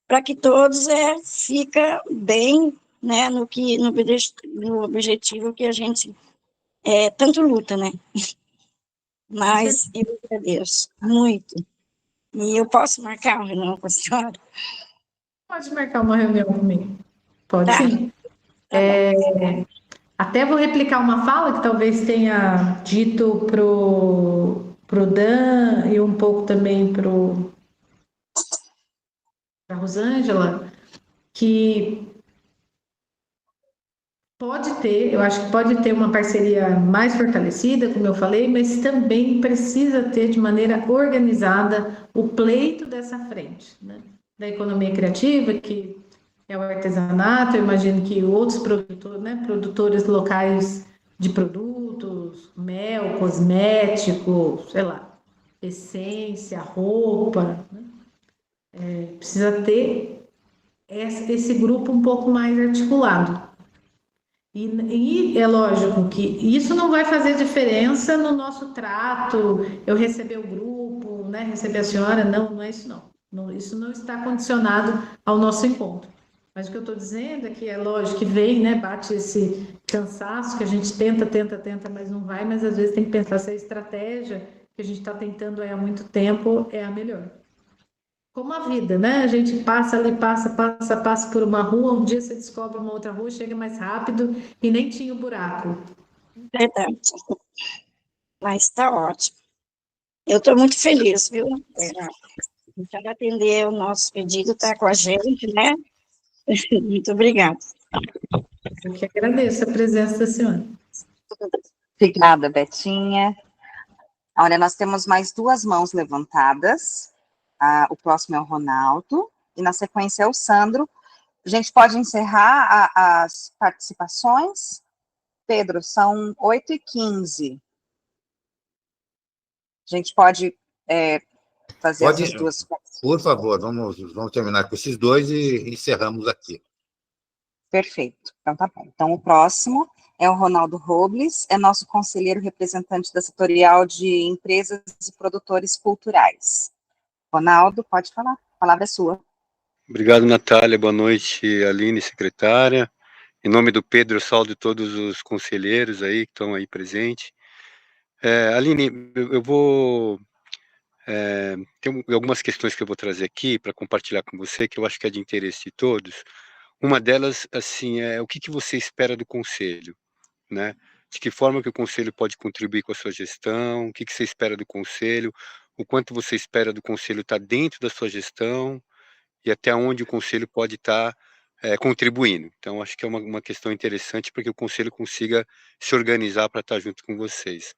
Para que todos fica bem, né? No objetivo que a gente tanto luta, né? Mas eu agradeço muito. E eu posso marcar uma reunião com a senhora? Pode marcar uma reunião comigo. Pode Tá. sim. Até vou replicar uma fala que talvez tenha dito pro Dan e um pouco também para a Rosângela, que eu acho que pode ter uma parceria mais fortalecida, como eu falei, mas também precisa ter de maneira organizada o pleito dessa frente, né? Da economia criativa, que é o artesanato, eu imagino que outros produtores, né, produtores locais de produtos, mel, cosmético, sei lá, essência, roupa, né? Precisa ter esse grupo um pouco mais articulado. E é lógico que isso não vai fazer diferença no nosso trato, eu receber o grupo, né, receber a senhora, não é isso não. Isso não está condicionado ao nosso encontro. Mas o que eu estou dizendo é que é lógico que vem, né, bate esse cansaço que a gente tenta, mas não vai, mas às vezes tem que pensar se a estratégia que a gente está tentando há muito tempo é a melhor. Como a vida, né? A gente passa ali, passa por uma rua, um dia você descobre uma outra rua, chega mais rápido e nem tinha o buraco. Verdade. Mas está ótimo. Eu estou muito feliz, viu? A senhora atender o nosso pedido, está com a gente, né? Muito obrigada. Eu que agradeço a presença da senhora. Obrigada, Betinha. Olha, nós temos mais 2 mãos levantadas. O próximo é o Ronaldo, e na sequência é o Sandro. A gente pode encerrar as participações? Pedro, são 8h15. A gente pode fazer essas 2 participações. Por favor, vamos terminar com esses 2 e encerramos aqui. Perfeito. Então, tá bom. Então, o próximo é o Ronaldo Robles, é nosso conselheiro representante da setorial de empresas e produtores culturais. Ronaldo, pode falar. A palavra é sua. Obrigado, Natália. Boa noite, Aline, secretária. Em nome do Pedro, eu saúdo todos os conselheiros aí que estão aí presentes. Aline, eu vou... tem algumas questões que eu vou trazer aqui para compartilhar com você, que eu acho que é de interesse de todos. Uma delas, assim, é o que você espera do conselho, né? De que forma que o conselho pode contribuir com a sua gestão, o que você espera do conselho, o quanto você espera do conselho estar dentro da sua gestão e até onde o conselho pode estar contribuindo. Então, acho que é uma questão interessante para que o conselho consiga se organizar para estar junto com vocês.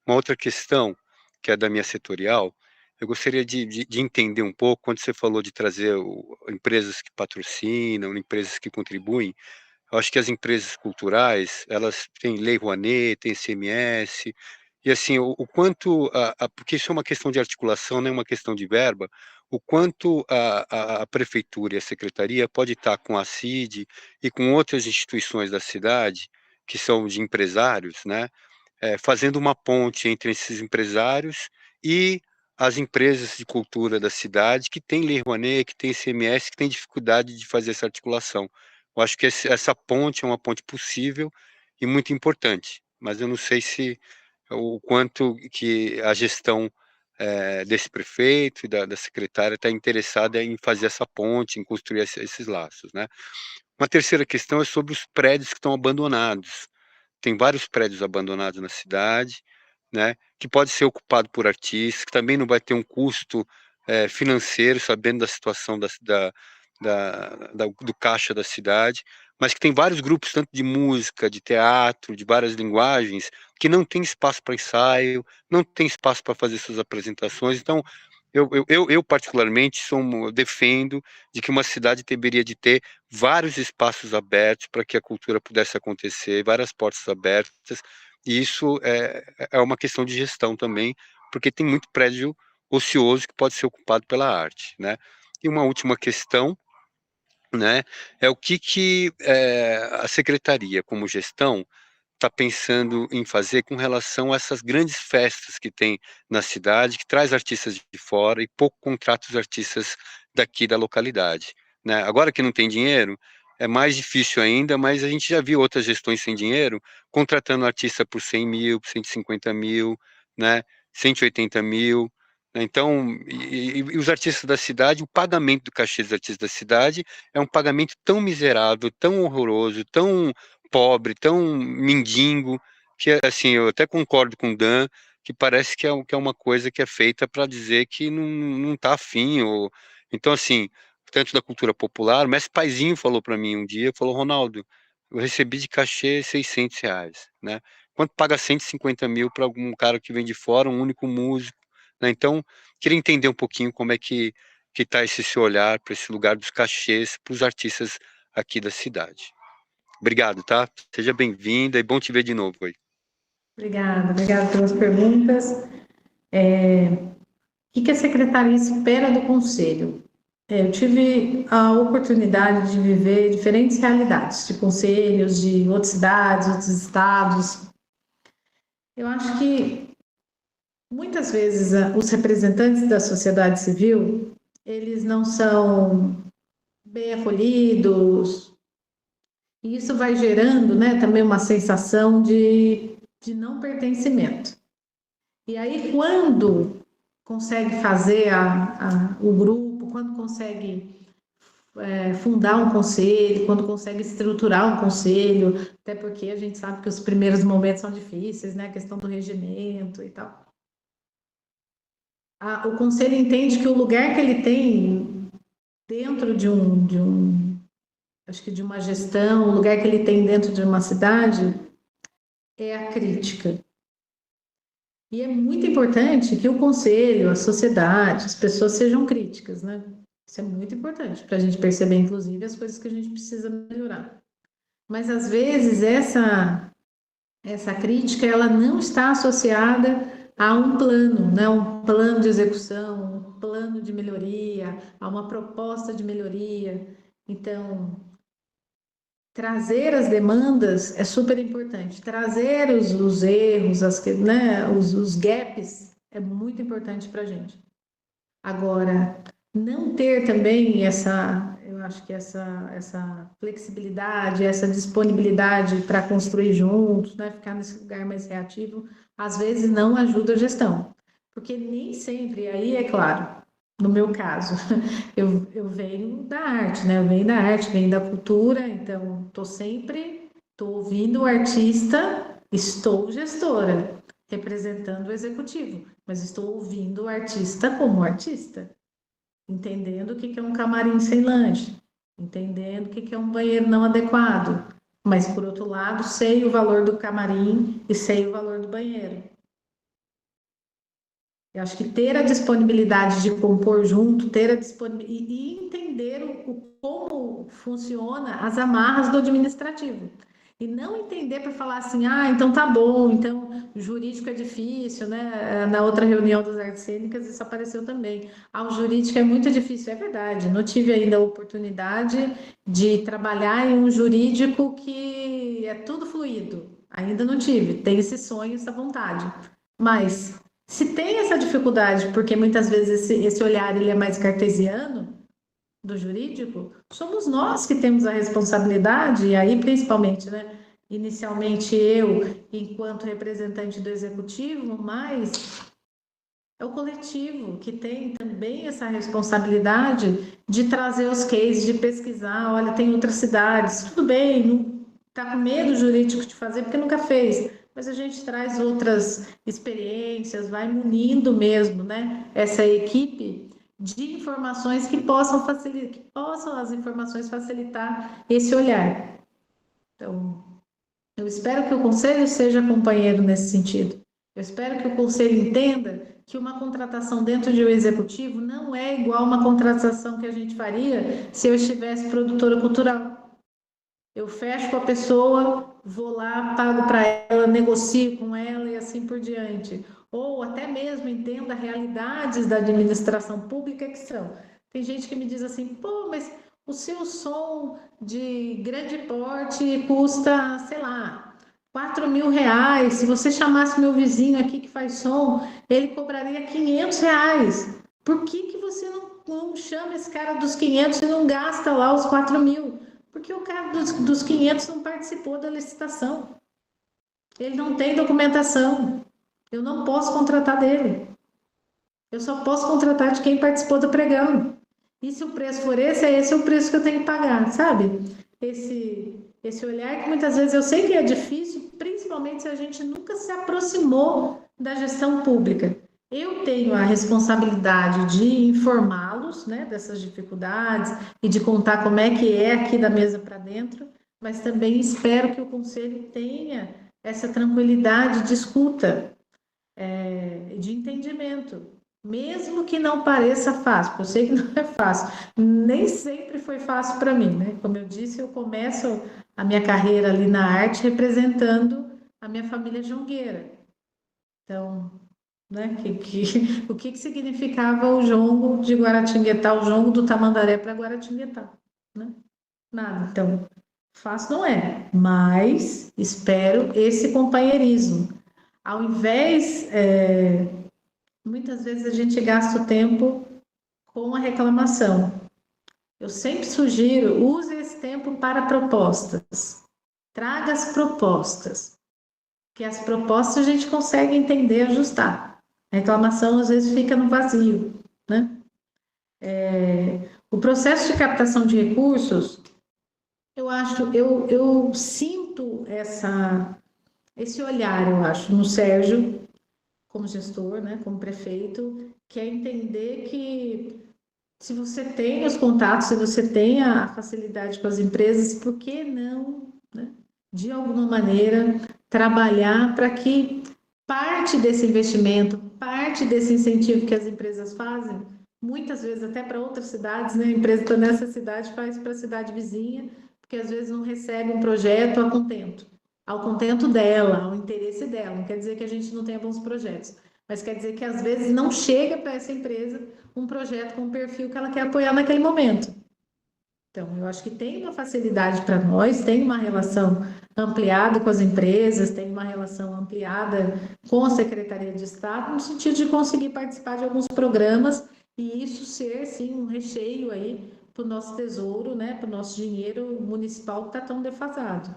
Uma outra questão, que é da minha setorial, eu gostaria de entender um pouco, quando você falou de trazer empresas que patrocinam, empresas que contribuem, eu acho que as empresas culturais, elas têm Lei Rouanet, têm ICMS, E assim, o quanto, porque isso é uma questão de articulação, não é uma questão de verba, o quanto a prefeitura e a secretaria pode estar com a CID e com outras instituições da cidade, que são de empresários, né, fazendo uma ponte entre esses empresários e as empresas de cultura da cidade, que tem Lei Rouanet, que tem ICMS, que tem dificuldade de fazer essa articulação. Eu acho que essa ponte é uma ponte possível e muito importante, mas eu não sei se o quanto que a gestão desse prefeito e da secretária está interessada em fazer essa ponte, em construir esses laços, né? Uma terceira questão é sobre os prédios que estão abandonados. Tem vários prédios abandonados na cidade, né, que pode ser ocupado por artistas, que também não vai ter um custo financeiro, sabendo da situação do caixa da cidade, mas que tem vários grupos, tanto de música, de teatro, de várias linguagens, que não tem espaço para ensaio, não tem espaço para fazer suas apresentações. Então, eu particularmente defendo de que uma cidade deveria de ter vários espaços abertos para que a cultura pudesse acontecer, várias portas abertas, e isso é uma questão de gestão também, porque tem muito prédio ocioso que pode ser ocupado pela arte, né? E uma última questão, né, é o que a secretaria, como gestão, está pensando em fazer com relação a essas grandes festas que tem na cidade, que traz artistas de fora e pouco contrata os artistas daqui da localidade, né? Agora que não tem dinheiro, é mais difícil ainda, mas a gente já viu outras gestões sem dinheiro, contratando artista por 100 mil, 150 mil, né, 180 mil, né? Então, e os artistas da cidade, o pagamento do cachê dos artistas da cidade é um pagamento tão miserável, tão horroroso, tão pobre, tão mendigo, que assim, eu até concordo com o Dan, que parece que é uma coisa que é feita para dizer que não está afim, ou... Então, assim, tanto da cultura popular, o Mestre Paizinho falou para mim um dia, falou, Ronaldo, eu recebi de cachê R$600, né? Quanto paga 150 mil para algum cara que vem de fora, um único músico, né? Então, queria entender um pouquinho como é que está esse seu olhar para esse lugar dos cachês para os artistas aqui da cidade. Obrigado, tá? Seja bem-vinda e bom te ver de novo aí. Obrigada pelas perguntas. O que a secretaria espera do Conselho? Eu tive a oportunidade de viver diferentes realidades, de conselhos de outras cidades, outros estados. Eu acho que, muitas vezes, os representantes da sociedade civil, eles não são bem acolhidos, e isso vai gerando, né, também uma sensação de não pertencimento. E aí, quando consegue fazer o grupo, quando consegue fundar um conselho, quando consegue estruturar um conselho, até porque a gente sabe que os primeiros momentos são difíceis, né, a questão do regimento e tal. O conselho entende que o lugar que ele tem dentro de acho que de uma gestão, o lugar que ele tem dentro de uma cidade é a crítica. E é muito importante que o conselho, a sociedade, as pessoas sejam críticas, né? Isso é muito importante para a gente perceber, inclusive, as coisas que a gente precisa melhorar. Mas, às vezes, essa crítica, ela não está associada a um plano, né? Um plano de execução, um plano de melhoria, a uma proposta de melhoria. Então, trazer as demandas é super importante. Trazer os erros, os gaps, é muito importante para a gente. Agora, não ter também eu acho que essa flexibilidade, essa disponibilidade para construir juntos, né, ficar nesse lugar mais reativo, às vezes não ajuda a gestão. Porque nem sempre, aí é claro, no meu caso, eu venho da arte, né? Eu venho da arte, venho da cultura, então estou ouvindo o artista, estou gestora, representando o executivo, mas estou ouvindo o artista como artista, entendendo o que é um camarim sem lanche, entendendo o que é um banheiro não adequado, mas, por outro lado, sei o valor do camarim e sei o valor do banheiro. Eu acho que ter a disponibilidade de compor junto, e entender como funciona as amarras do administrativo. E não entender para falar assim, então tá bom, então jurídico é difícil, né? Na outra reunião das artes cênicas isso apareceu também. O jurídico é muito difícil, é verdade. Não tive ainda a oportunidade de trabalhar em um jurídico que é tudo fluido. Ainda não tive, tenho esse sonho, essa vontade. Mas se tem essa dificuldade, porque muitas vezes esse olhar ele é mais cartesiano, do jurídico, somos nós que temos a responsabilidade, e aí principalmente, né, inicialmente eu, enquanto representante do executivo, mas é o coletivo que tem também essa responsabilidade de trazer os cases, de pesquisar, olha, tem outras cidades, tudo bem, não está com medo jurídico de fazer porque nunca fez, mas a gente traz outras experiências, vai munindo mesmo, né, essa equipe de informações que possam as informações facilitar esse olhar. Então, eu espero que o Conselho seja companheiro nesse sentido. Eu espero que o Conselho entenda que uma contratação dentro de um executivo não é igual a uma contratação que a gente faria se eu estivesse produtora cultural. Eu fecho com a pessoa, vou lá, pago para ela, negocio com ela e assim por diante. Ou até mesmo entenda realidades da administração pública que são. Tem gente que me diz assim, pô, mas o seu som de grande porte custa, sei lá, R$4.000. Se você chamasse meu vizinho aqui que faz som, ele cobraria R$500. Por que você não chama esse cara dos 500 e não gasta lá os 4.000? Porque o cara dos 500 não participou da licitação. Ele não tem documentação. Eu não posso contratar dele. Eu só posso contratar de quem participou do pregão. E se o preço for esse, é esse o preço que eu tenho que pagar, sabe? Esse olhar que muitas vezes eu sei que é difícil, principalmente se a gente nunca se aproximou da gestão pública. Eu tenho a responsabilidade de informá-los, né, dessas dificuldades e de contar como é que é aqui da mesa para dentro, mas também espero que o Conselho tenha essa tranquilidade de escuta, de entendimento, mesmo que não pareça fácil, porque eu sei que não é fácil, nem sempre foi fácil para mim, né? Como eu disse, eu começo a minha carreira ali na arte representando a minha família jongueira. Então, né, o que significava o jongo de Guaratinguetá, o jongo do Tamandaré para Guaratinguetá, né? Nada. Então, fácil não é, mas espero esse companheirismo. Ao invés, muitas vezes a gente gasta o tempo com a reclamação. Eu sempre sugiro, use esse tempo para propostas. Traga as propostas, que as propostas a gente consegue entender, ajustar. A reclamação às vezes fica no vazio, né? O processo de captação de recursos, eu sinto esse olhar, eu acho, no Sérgio, como gestor, né, como prefeito, que é entender que se você tem os contatos, se você tem a facilidade com as empresas, por que não, né, de alguma maneira, trabalhar para que parte desse investimento, parte desse incentivo que as empresas fazem, muitas vezes até para outras cidades, né, a empresa está nessa cidade, faz para a cidade vizinha, porque às vezes não recebe um projeto ao contento dela, ao interesse dela. Não quer dizer que a gente não tenha bons projetos, mas quer dizer que às vezes não chega para essa empresa um projeto com um perfil que ela quer apoiar naquele momento. Então, eu acho que tem uma facilidade para nós, tem uma relação ampliada com as empresas, tem uma relação ampliada com a Secretaria de Estado, no sentido de conseguir participar de alguns programas e isso ser, sim, um recheio aí para o nosso tesouro, né, para o nosso dinheiro municipal que está tão defasado.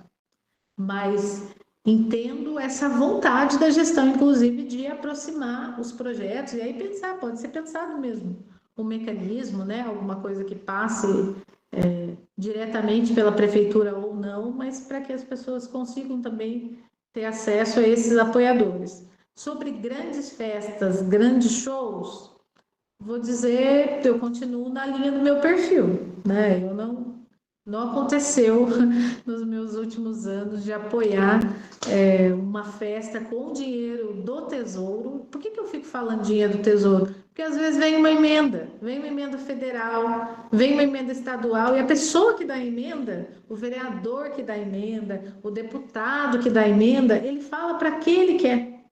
Mas entendo essa vontade da gestão, inclusive, de aproximar os projetos e aí pensar, pode ser pensado mesmo, um mecanismo, né, alguma coisa que passe diretamente pela prefeitura ou não, mas para que as pessoas consigam também ter acesso a esses apoiadores. Sobre grandes festas, grandes shows, vou dizer, eu continuo na linha do meu perfil, né? Eu não aconteceu nos meus últimos anos de apoiar uma festa com dinheiro do Tesouro. Por que eu fico falando dinheiro do Tesouro? Porque às vezes vem uma emenda federal, vem uma emenda estadual, e a pessoa que dá a emenda, o vereador que dá a emenda, o deputado que dá a emenda, ele fala para quem ele quer.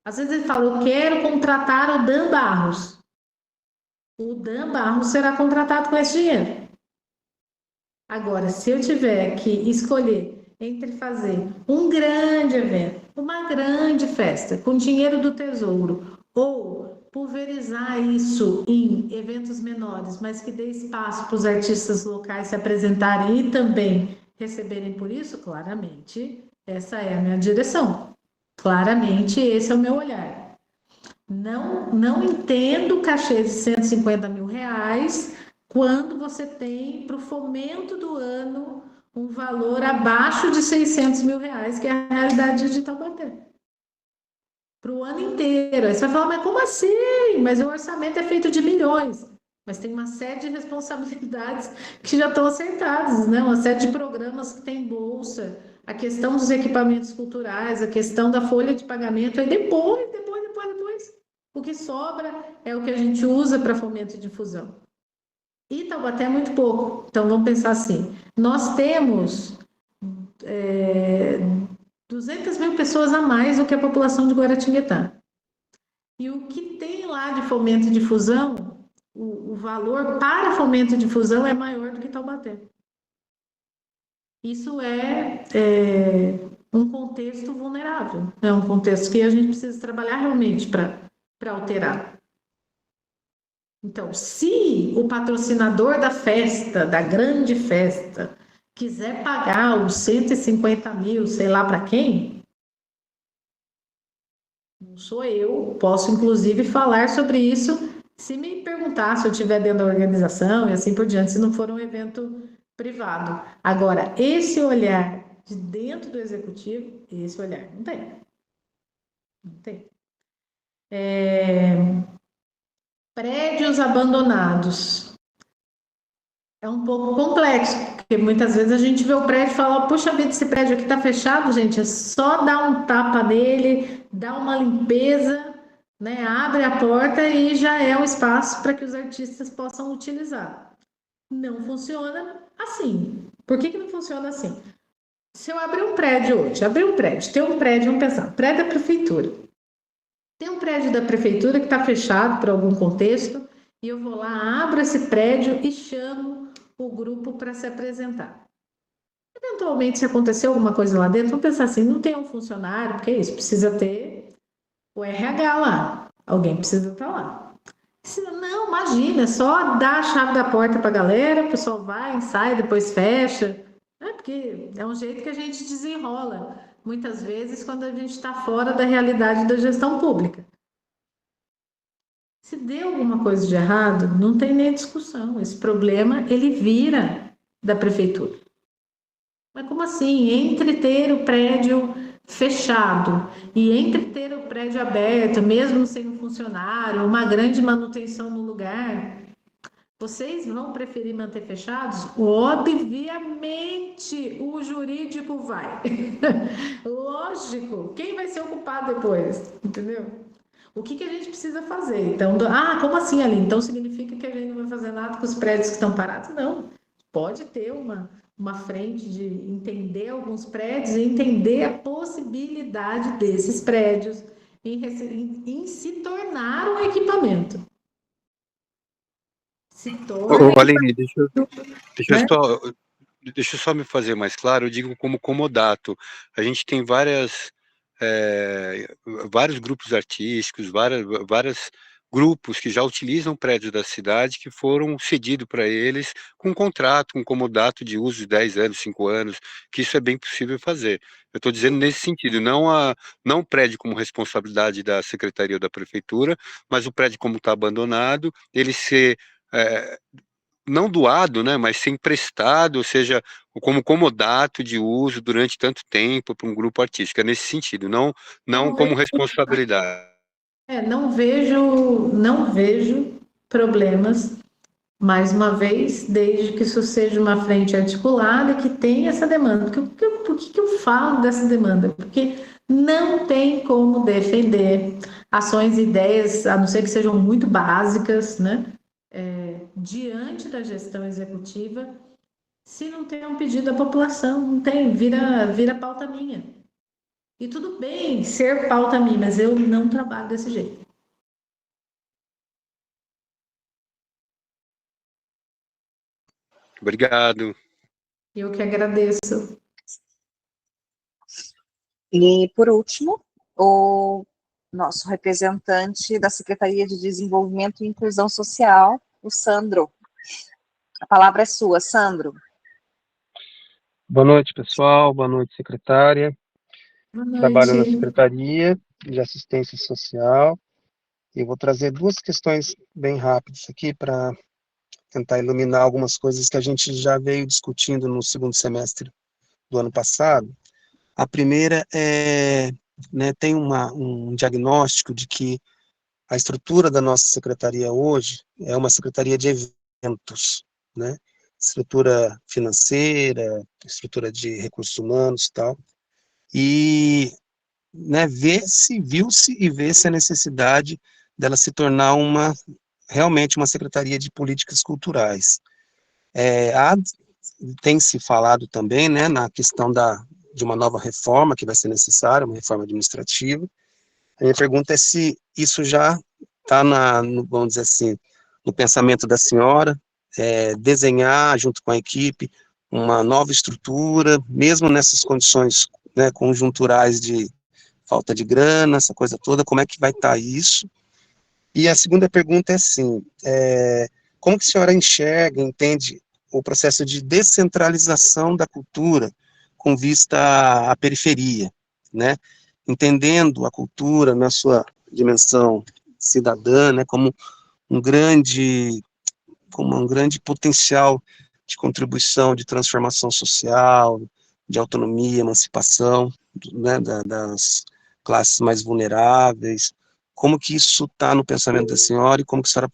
Às vezes ele fala, eu quero contratar o Dan Barros. O Dan Barros será contratado com esse dinheiro. Agora, se eu tiver que escolher entre fazer um grande evento, uma grande festa, com dinheiro do Tesouro, ou pulverizar isso em eventos menores, mas que dê espaço para os artistas locais se apresentarem e também receberem por isso, claramente, essa é a minha direção. Claramente, esse é o meu olhar. Não entendo cachê de 150 mil reais quando você tem para o fomento do ano um valor abaixo de 600 mil reais, que é a realidade de Taubaté. Para o ano inteiro. Aí você vai falar, mas como assim? Mas o orçamento é feito de milhões. Mas tem uma série de responsabilidades que já estão acertadas, né? Uma série de programas que tem bolsa, a questão dos equipamentos culturais, a questão da folha de pagamento, aí depois, o que sobra é o que a gente usa para fomento e difusão. E Taubaté é muito pouco. Então, vamos pensar assim, nós temos 200 mil pessoas a mais do que a população de Guaratinguetá. E o que tem lá de fomento e difusão, o valor para fomento e difusão é maior do que Taubaté. Isso é um contexto vulnerável, é um contexto que a gente precisa trabalhar realmente para alterar. Então, se o patrocinador da festa, da grande festa, quiser pagar os 150 mil, sei lá para quem, não sou eu, posso inclusive falar sobre isso se me perguntar, se eu estiver dentro da organização e assim por diante, se não for um evento privado. Agora, esse olhar de dentro do executivo, esse olhar não tem. Não tem. Prédios abandonados. É um pouco complexo, porque muitas vezes a gente vê o prédio e fala, puxa vida, esse prédio aqui está fechado, gente, é só dar um tapa nele, dar uma limpeza, né, abre a porta e já é um espaço para que os artistas possam utilizar. Não funciona assim. Por que não funciona assim? Se eu abrir um prédio hoje, tem um prédio, vamos pensar, prédio da prefeitura. Tem um prédio da prefeitura que está fechado por algum contexto e eu vou lá, abro esse prédio e chamo o grupo para se apresentar. Eventualmente, se acontecer alguma coisa lá dentro, vamos pensar assim, não tem um funcionário, porque é isso, precisa ter o RH lá, alguém precisa estar lá. Não, imagina, é só dar a chave da porta para a galera, o pessoal vai, sai, depois fecha, porque é um jeito que a gente desenrola, muitas vezes, quando a gente está fora da realidade da gestão pública. Se deu alguma coisa de errado, não tem nem discussão. Esse problema, ele vira da prefeitura. Mas como assim? Entre ter o prédio fechado e entre ter o prédio aberto, mesmo sem um funcionário, uma grande manutenção no lugar, vocês vão preferir manter fechados? Obviamente, o jurídico vai. Lógico. Quem vai ser ocupado depois? Entendeu? O que a gente precisa fazer? Então, como assim, Aline? Então significa que a gente não vai fazer nada com os prédios que estão parados? Não. Pode ter uma frente de entender alguns prédios e entender a possibilidade desses prédios em se tornar um equipamento. Aline, deixa eu só me fazer mais claro. Eu digo como comodato. A gente tem vários grupos artísticos, vários grupos que já utilizam prédios da cidade que foram cedidos para eles com um contrato, com um comodato de uso de 10 anos, 5 anos, que isso é bem possível fazer. Eu estou dizendo nesse sentido, não o prédio como responsabilidade da secretaria ou da prefeitura, mas o prédio como está abandonado, ele ser não doado, né, mas ser emprestado, ou seja, como comodato de uso durante tanto tempo para um grupo artístico. É nesse sentido, não como responsabilidade. Não vejo problemas, mais uma vez, desde que isso seja uma frente articulada e que tenha essa demanda. Por que eu falo dessa demanda? Porque não tem como defender ações e ideias, a não ser que sejam muito básicas, né? Diante da gestão executiva, se não tem um pedido da população, não tem, vira pauta minha. E tudo bem ser pauta minha, mas eu não trabalho desse jeito. Obrigado. Eu que agradeço. E, por último, o nosso representante da Secretaria de Desenvolvimento e Inclusão Social, o Sandro. A palavra é sua, Sandro. Boa noite, pessoal. Boa noite, secretária. Boa noite. Trabalho na Secretaria de Assistência Social e vou trazer duas questões bem rápidas aqui para tentar iluminar algumas coisas que a gente já veio discutindo no segundo semestre do ano passado. A primeira é, tem um diagnóstico de que a estrutura da nossa secretaria hoje é uma secretaria de eventos, né? Estrutura financeira, estrutura de recursos humanos e tal, e viu-se e vê-se a necessidade dela se tornar realmente uma secretaria de políticas culturais. Tem se falado também, na questão de uma nova reforma que vai ser necessária, uma reforma administrativa. A minha pergunta é se isso já está, vamos dizer assim, no pensamento da senhora, desenhar, junto com a equipe, uma nova estrutura, mesmo nessas condições conjunturais de falta de grana, essa coisa toda, como é que vai estar isso? E a segunda pergunta é assim, como que a senhora enxerga, entende o processo de descentralização da cultura com vista à periferia, entendendo a cultura na sua dimensão cidadã, como um grande potencial de contribuição, de transformação social, de autonomia, emancipação, das classes mais vulneráveis. Como que isso está no pensamento da senhora e como que a senhora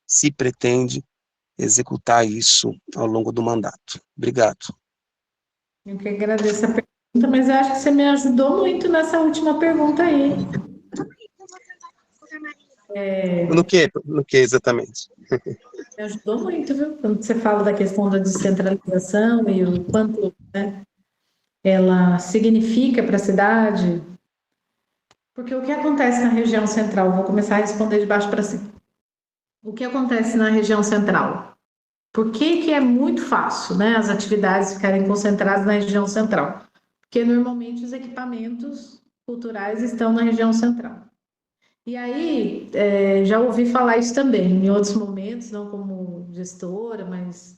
se pretende executar isso ao longo do mandato? Obrigado. Eu que agradeço a pergunta, mas eu acho que você me ajudou muito nessa última pergunta aí. No que exatamente? Me ajudou muito, viu? Quando você fala da questão da descentralização e o quanto ela significa para a cidade. Porque o que acontece na região central? Vou começar a responder de baixo para cima. O que acontece na região central? Por que é muito fácil, as atividades ficarem concentradas na região central? Porque normalmente os equipamentos culturais estão na região central. E aí, já ouvi falar isso também, em outros momentos, não como gestora, mas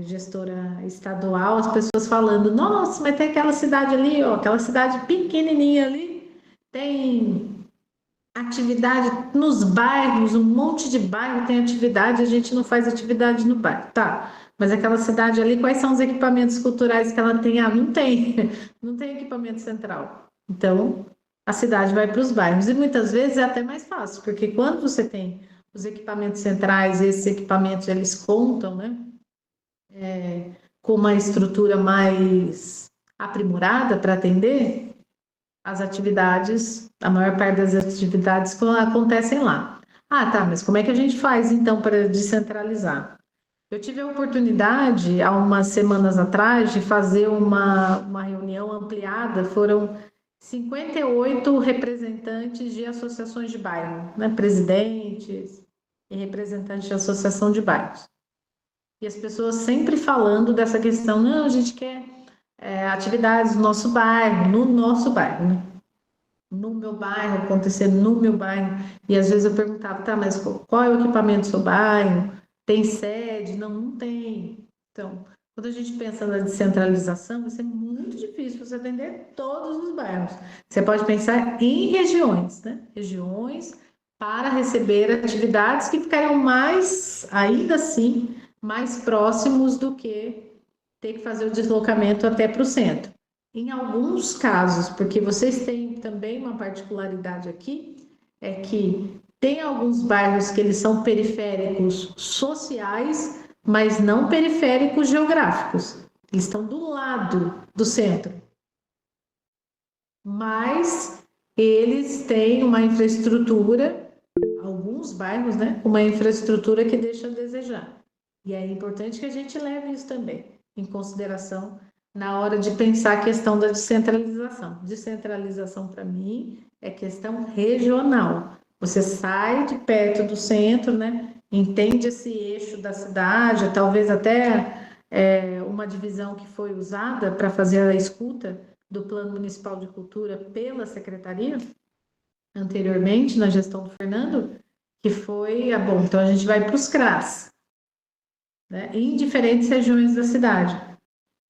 gestora estadual, as pessoas falando, nossa, mas tem aquela cidade ali, aquela cidade pequenininha ali, tem atividade nos bairros, um monte de bairro tem atividade, a gente não faz atividade no bairro, tá, mas aquela cidade ali, quais são os equipamentos culturais que ela tem? Não tem, não tem equipamento central. Então, a cidade vai para os bairros, e muitas vezes é até mais fácil, porque quando você tem os equipamentos centrais, esses equipamentos, eles contam, com uma estrutura mais aprimorada para atender, as atividades, a maior parte das atividades acontecem lá. Ah, tá, mas como é que a gente faz, então, para descentralizar? Eu tive a oportunidade, há umas semanas atrás, de fazer uma reunião ampliada, foram 58 representantes de associações de bairro, presidentes e representantes de associação de bairros. E as pessoas sempre falando dessa questão, não, a gente quer atividades no nosso bairro, no meu bairro, acontecer no meu bairro. E às vezes eu perguntava, tá, mas qual é o equipamento do seu bairro? Tem sede? Não tem. Então, quando a gente pensa na descentralização, vai ser muito difícil você atender todos os bairros. Você pode pensar em regiões, regiões para receber atividades que ficariam ainda assim, mais próximos do que ter que fazer o deslocamento até para o centro. Em alguns casos, porque vocês têm também uma particularidade aqui, é que Tem alguns bairros que eles são periféricos sociais, mas não periféricos geográficos. Eles estão do lado do centro. Mas eles têm uma infraestrutura, alguns bairros, né, uma infraestrutura que deixa a desejar. E é importante que a gente leve isso também em consideração na hora de pensar a questão da descentralização. Descentralização, para mim, é questão regional. Você sai de perto do centro, né, entende esse eixo da cidade, talvez até uma divisão que foi usada para fazer a escuta do Plano Municipal de Cultura pela Secretaria, anteriormente, na gestão do Fernando, que foi, bom, então a gente vai para os CRAS, né, em diferentes regiões da cidade,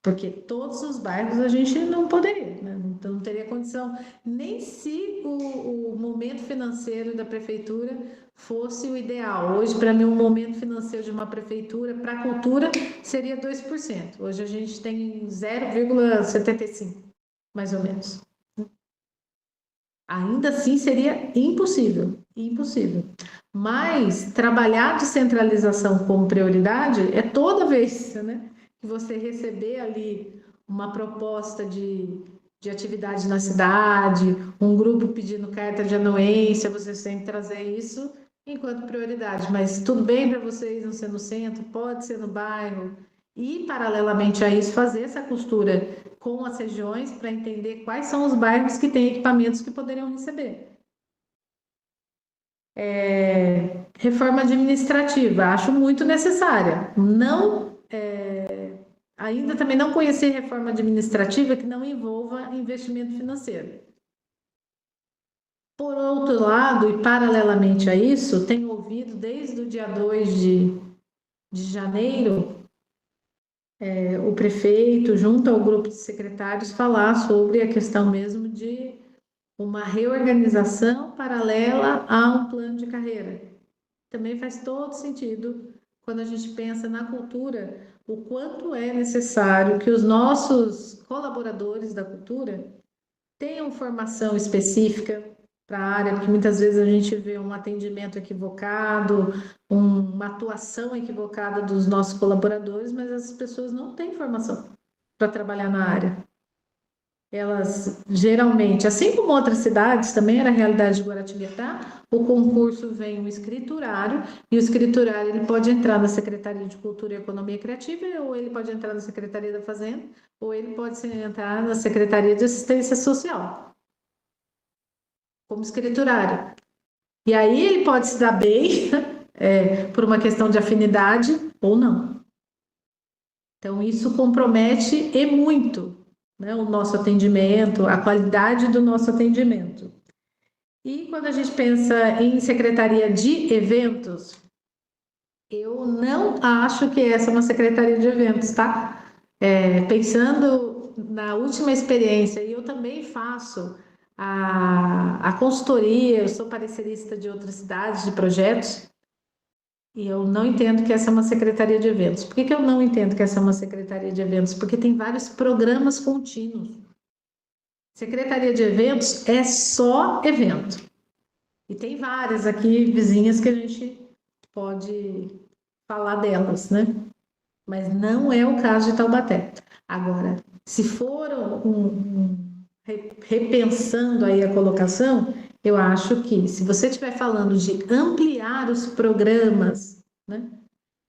porque todos os bairros a gente não poderia, né, então não teria condição, nem se o momento financeiro da prefeitura fosse o ideal. Hoje, para mim, o momento financeiro de uma prefeitura para a cultura seria 2%. Hoje a gente tem 0,75%, mais ou menos. Ainda assim seria impossível, impossível. Mas trabalhar a descentralização como prioridade é toda vez, né, que você receber ali uma proposta de atividade na cidade, um grupo pedindo carta de anuência, você sempre trazer isso enquanto prioridade. Mas tudo bem para vocês não ser no centro, pode ser no bairro. E, paralelamente a isso, fazer essa costura com as regiões para entender quais são os bairros que têm equipamentos que poderiam receber. Reforma administrativa, acho muito necessária. Ainda também não conheci reforma administrativa que não envolva investimento financeiro. Por outro lado, e paralelamente a isso, tenho ouvido desde o dia 2 de janeiro, o prefeito, junto ao grupo de secretários, falar sobre a questão mesmo de uma reorganização paralela a um plano de carreira. Também faz todo sentido quando a gente pensa na cultura, o quanto é necessário que os nossos colaboradores da cultura tenham formação específica para a área, porque muitas vezes a gente vê um atendimento equivocado, uma atuação equivocada dos nossos colaboradores, mas essas pessoas não têm formação para trabalhar na área. Elas, geralmente, assim como outras cidades, também era a realidade de Guaratinguetá, o concurso vem um escriturário, e o escriturário ele pode entrar na Secretaria de Cultura e Economia Criativa, ou ele pode entrar na Secretaria da Fazenda, ou ele pode entrar na Secretaria de Assistência Social, como escriturário. E aí ele pode se dar bem por uma questão de afinidade ou não. Então, isso compromete e muito, né, o nosso atendimento, a qualidade do nosso atendimento. E quando a gente pensa em secretaria de eventos, eu não acho que essa é uma secretaria de eventos, tá? Pensando na última experiência, e eu também faço a consultoria, eu sou parecerista de outras cidades, de projetos, e eu não entendo que essa é uma secretaria de eventos. Por que eu não entendo que essa é uma secretaria de eventos? Porque tem vários programas contínuos. Secretaria de eventos é só evento. E tem várias aqui, vizinhas, que a gente pode falar delas, né? Mas não é o caso de Taubaté. Agora, se for repensando aí a colocação, eu acho que, se você estiver falando de ampliar os programas, né,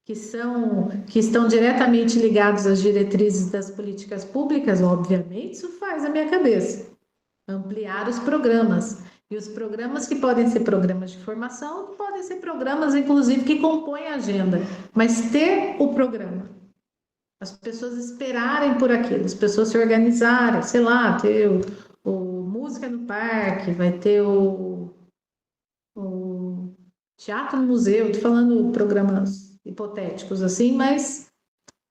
que estão diretamente ligados às diretrizes das políticas públicas, obviamente, isso faz a minha cabeça. Ampliar os programas. E os programas que podem ser programas de formação, podem ser programas, inclusive, que compõem a agenda. Mas ter o programa. As pessoas esperarem por aquilo, as pessoas se organizarem, sei lá, ter o Música no Parque, vai ter o Teatro no Museu, estou falando programas hipotéticos assim, mas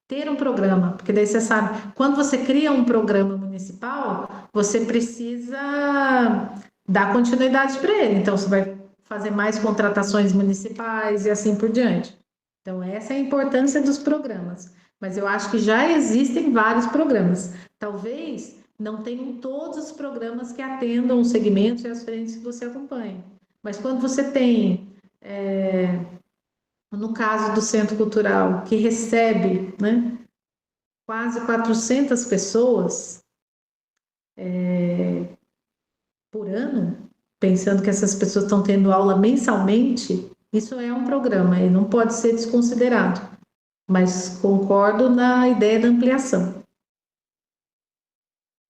ter um programa, porque daí você sabe, quando você cria um programa municipal, você precisa dar continuidade para ele, então você vai fazer mais contratações municipais e assim por diante. Então essa é a importância dos programas, mas eu acho que já existem vários programas, talvez não tenham todos os programas que atendam os segmentos e as frentes que você acompanha, Mas quando você tem, no caso do Centro Cultural, que recebe, né, quase 400 pessoas por ano, pensando que essas pessoas estão tendo aula mensalmente, isso é um programa e não pode ser desconsiderado. Mas concordo na ideia da ampliação.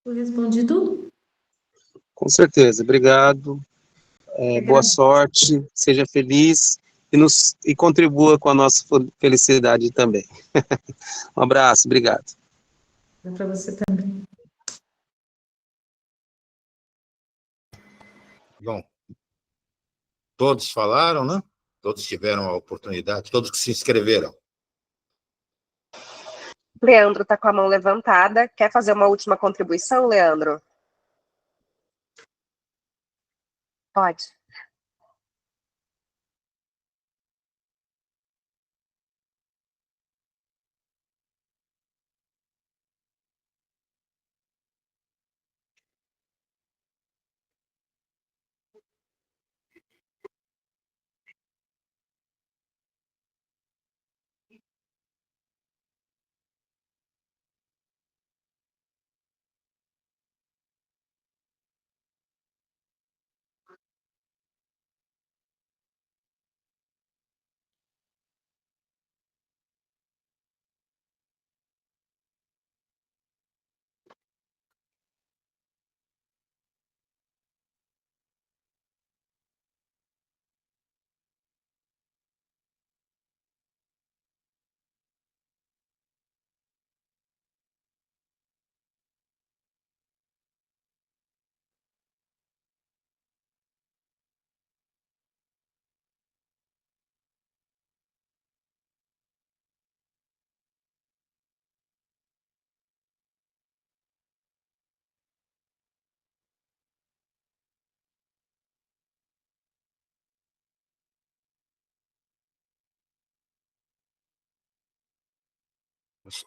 Eu respondi tudo? Com certeza, obrigado. Boa sorte, seja feliz e contribua com a nossa felicidade também. Um abraço, obrigado. Para você também. Bom, todos falaram, né? Todos tiveram a oportunidade, todos que se inscreveram. Leandro está com a mão levantada. Quer fazer uma última contribuição, Leandro? Pode.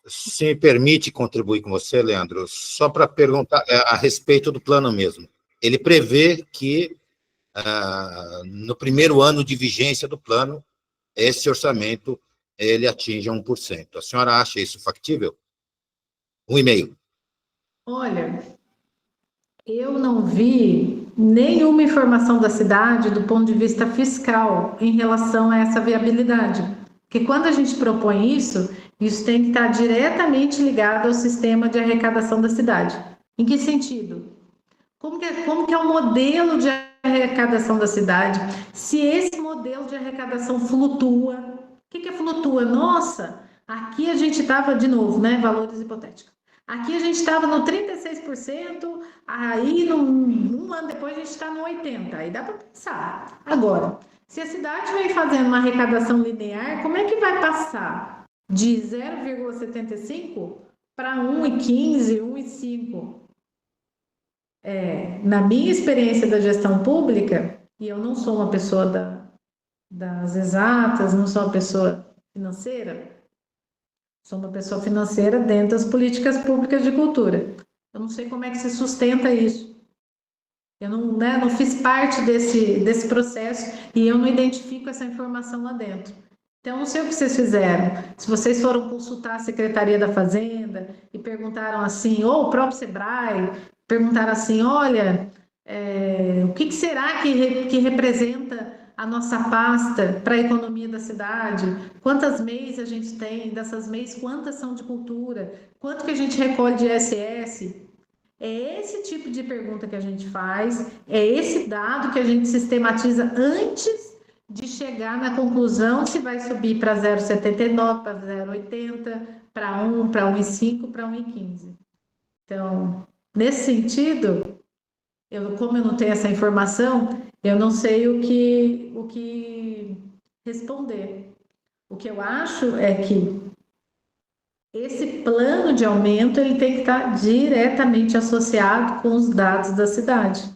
Se me permite contribuir com você, Leandro, só para perguntar a respeito do plano mesmo. Ele prevê que, no primeiro ano de vigência do plano, esse orçamento ele atinja 1%. A senhora acha isso factível? 1,5%. Olha, eu não vi nenhuma informação da cidade do ponto de vista fiscal em relação a essa viabilidade. Porque quando a gente propõe isso tem que estar diretamente ligado ao sistema de arrecadação da cidade. Em que sentido? Como que é o modelo de arrecadação da cidade? Se esse modelo de arrecadação flutua, o que flutua? Nossa, aqui a gente estava, de novo, né, valores hipotéticos. Aqui a gente estava no 36%, aí um ano depois a gente está no 80%, aí dá para pensar. Agora, se a cidade vem fazendo uma arrecadação linear, como é que vai passar de 0,75 para 1,15, 1,5? Na minha experiência da gestão pública, e eu não sou uma pessoa das exatas, não sou uma pessoa financeira, sou uma pessoa financeira dentro das políticas públicas de cultura. Eu não sei como é que se sustenta isso. Eu não fiz parte desse processo e eu não identifico essa informação lá dentro. Então, não sei o que vocês fizeram. Se vocês foram consultar a Secretaria da Fazenda e perguntaram assim, ou o próprio Sebrae, perguntaram assim, olha, o que será que representa a nossa pasta para a economia da cidade? Quantas MEIs a gente tem? Dessas MEIs, quantas são de cultura? Quanto que a gente recolhe de ISS? É esse tipo de pergunta que a gente faz, é esse dado que a gente sistematiza antes de chegar na conclusão se vai subir para 0,79, para 0,80, para 1, para 1,5, para 1,15. Então, nesse sentido, como eu não tenho essa informação, eu não sei o que responder. O que eu acho é que esse plano de aumento ele tem que estar diretamente associado com os dados da cidade.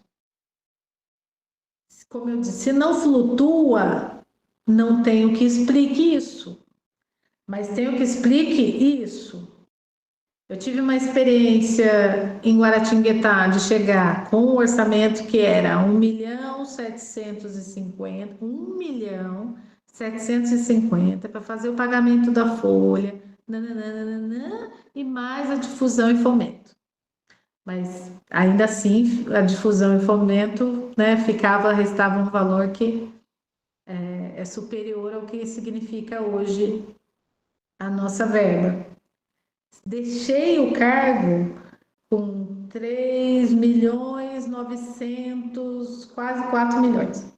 Como eu disse, se não flutua, não tem o que explique isso. Mas tem o que explique isso. Eu tive uma experiência em Guaratinguetá de chegar com um orçamento que era 1.750.000, 1.750.000 para fazer o pagamento da folha, nananana, e mais a difusão e fomento. Mas ainda assim, a difusão e fomento, né, restava um valor que é superior ao que significa hoje a nossa verba. Deixei o cargo com 3.900.000, quase 4 milhões.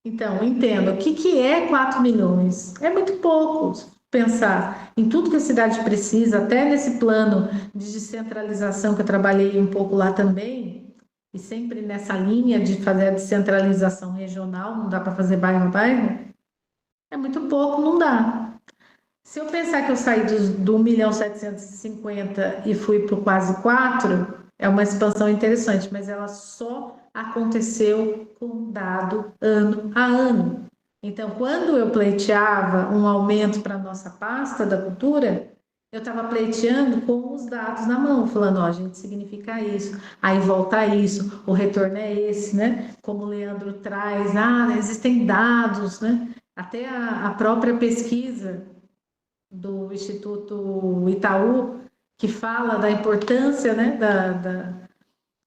Então, entenda, o que é 4 milhões? É muito pouco pensar em tudo que a cidade precisa, até nesse plano de descentralização que eu trabalhei um pouco lá também, e sempre nessa linha de fazer a descentralização regional, não dá para fazer bairro a bairro, é muito pouco, não dá. Se eu pensar que eu saí do 1.750.000 e fui para quase 4, é uma expansão interessante, mas ela só aconteceu com dado ano a ano. Então, quando eu pleiteava um aumento para a nossa pasta da cultura, eu estava pleiteando com os dados na mão, falando, ó, a gente significa isso, aí volta isso, o retorno é esse, né? Como o Leandro traz, existem dados, né? Até a própria pesquisa do Instituto Itaú, que fala da importância, né,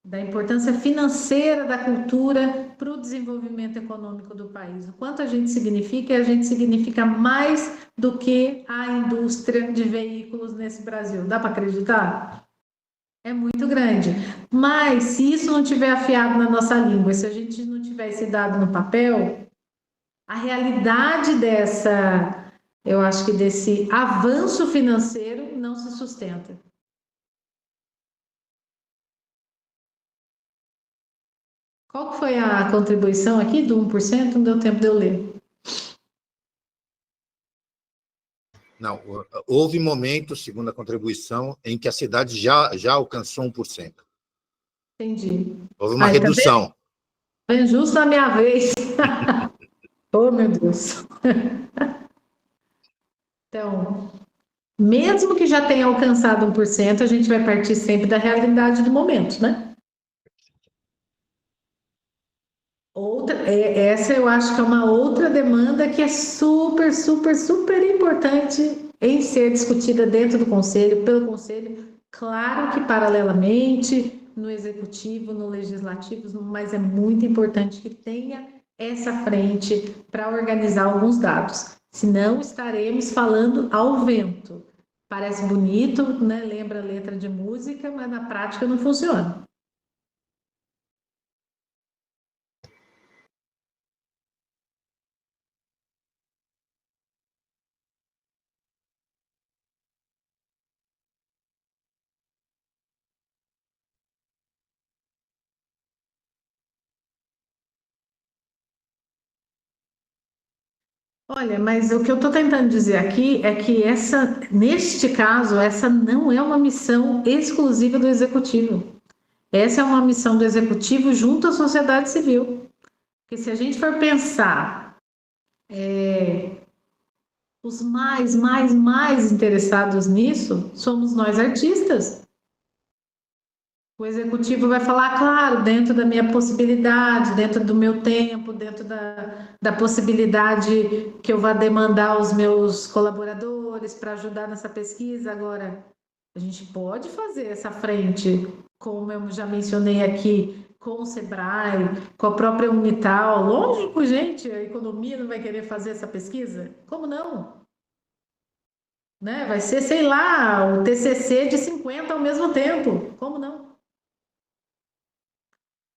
da importância financeira da cultura para o desenvolvimento econômico do país. O quanto a gente significa, e a gente significa mais do que a indústria de veículos nesse Brasil. Dá para acreditar? É muito grande. Mas, se isso não tiver afiado na nossa língua, se a gente não tiver esse dado no papel, a realidade eu acho que desse avanço financeiro não se sustenta. Qual que foi a contribuição aqui do 1%? Não deu tempo de eu ler. Não, houve momentos, segundo a contribuição, em que a cidade já alcançou 1%. Entendi. Houve uma redução. Tá justo na minha vez. Oh, meu Deus. Então, mesmo que já tenha alcançado 1%, a gente vai partir sempre da realidade do momento, né? Essa eu acho que é uma outra demanda que é super, super, super importante em ser discutida dentro do Conselho, pelo Conselho, claro que paralelamente no Executivo, no Legislativo, mas é muito importante que tenha essa frente para organizar alguns dados, senão estaremos falando ao vento. Parece bonito, né? Lembra letra de música, mas na prática não funciona. Olha, mas o que eu estou tentando dizer aqui é que neste caso, essa não é uma missão exclusiva do Executivo. Essa é uma missão do Executivo junto à sociedade civil. Porque se a gente for pensar os mais interessados nisso, somos nós artistas. O executivo vai falar, claro, dentro da minha possibilidade, dentro do meu tempo, dentro da possibilidade que eu vá demandar aos meus colaboradores para ajudar nessa pesquisa. Agora, a gente pode fazer essa frente, como eu já mencionei aqui, com o Sebrae, com a própria Unital. Lógico, gente, a economia não vai querer fazer essa pesquisa? Como não? Né? Vai ser, sei lá, o TCC de 50 ao mesmo tempo. Como não?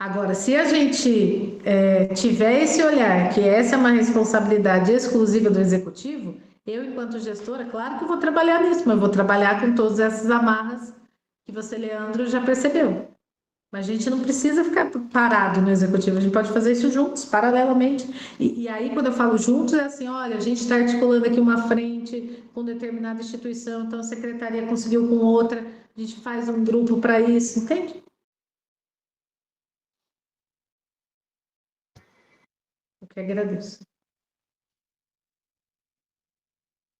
Agora, se a gente tiver esse olhar, que essa é uma responsabilidade exclusiva do executivo, eu, enquanto gestora, claro que eu vou trabalhar nisso, mas eu vou trabalhar com todas essas amarras que você, Leandro, já percebeu. Mas a gente não precisa ficar parado no executivo, a gente pode fazer isso juntos, paralelamente. E aí, quando eu falo juntos, é assim, olha, a gente está articulando aqui uma frente com determinada instituição, então a secretaria conseguiu com outra, a gente faz um grupo para isso, entende? Eu que agradeço.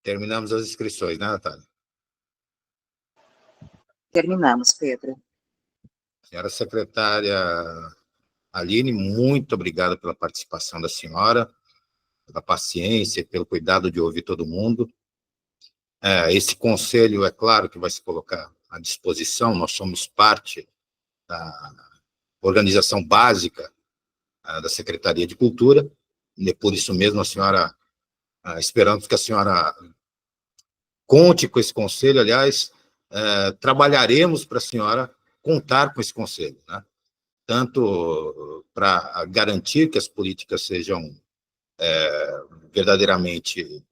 Terminamos as inscrições, né, Natália? Terminamos, Pedro. Senhora secretária Aline, muito obrigado pela participação da senhora, pela paciência, pelo cuidado de ouvir todo mundo. Esse conselho, é claro que vai se colocar à disposição, nós somos parte da organização básica da Secretaria de Cultura, e por isso mesmo a senhora, esperamos que a senhora conte com esse conselho, aliás, trabalharemos para a senhora contar com esse conselho, né? Tanto para garantir que as políticas sejam verdadeiramente,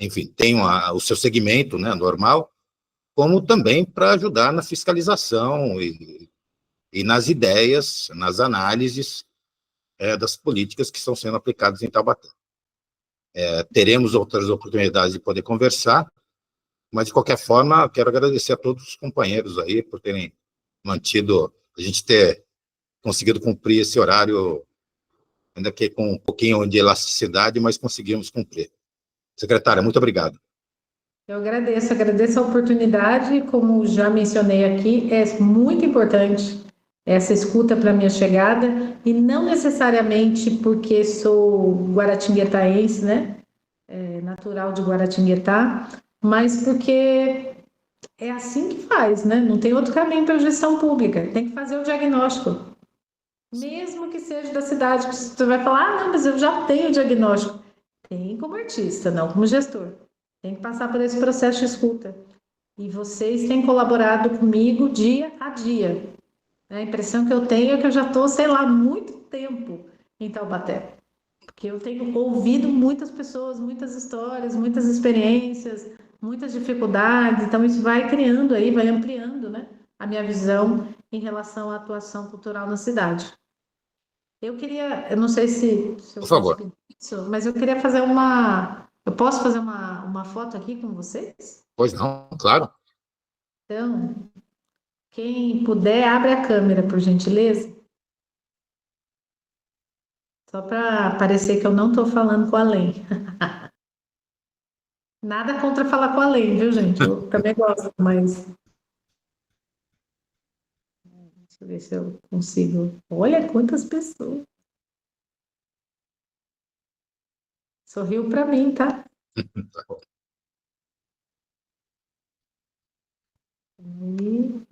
enfim, tenham o seu segmento, né, normal, como também para ajudar na fiscalização e nas ideias, nas análises das políticas que estão sendo aplicadas em Taubaté. Teremos outras oportunidades de poder conversar, mas, de qualquer forma, quero agradecer a todos os companheiros aí por terem mantido, a gente ter conseguido cumprir esse horário, ainda que com um pouquinho de elasticidade, mas conseguimos cumprir. Secretária, muito obrigado. Eu agradeço a oportunidade, como já mencionei aqui, é muito importante essa escuta para a minha chegada, e não necessariamente porque sou guaratinguetaense, né, natural de Guaratinguetá, mas porque é assim que faz, né, não tem outro caminho para a gestão pública, tem que fazer o diagnóstico, mesmo que seja da cidade, que você vai falar, não, mas eu já tenho o diagnóstico. Tem como artista, não como gestor. Tem que passar por esse processo de escuta. E vocês têm colaborado comigo dia a dia. A impressão que eu tenho é que eu já estou, sei lá, muito tempo em Taubaté. Porque eu tenho ouvido muitas pessoas, muitas histórias, muitas experiências, muitas dificuldades. Então, isso vai criando aí, vai ampliando, né, a minha visão em relação à atuação cultural na cidade. Eu não sei se eu por favor, posso pedir isso, mas eu queria fazer eu posso fazer uma foto aqui com vocês? Pois não, claro. Então, quem puder, abre a câmera, por gentileza. Só para parecer que eu não estou falando com a Len. Nada contra falar com a Len, viu, gente? Eu também gosto, mas... Deixa eu ver se eu consigo... Olha quantas pessoas. Sorriu para mim, tá? Tá bom. E...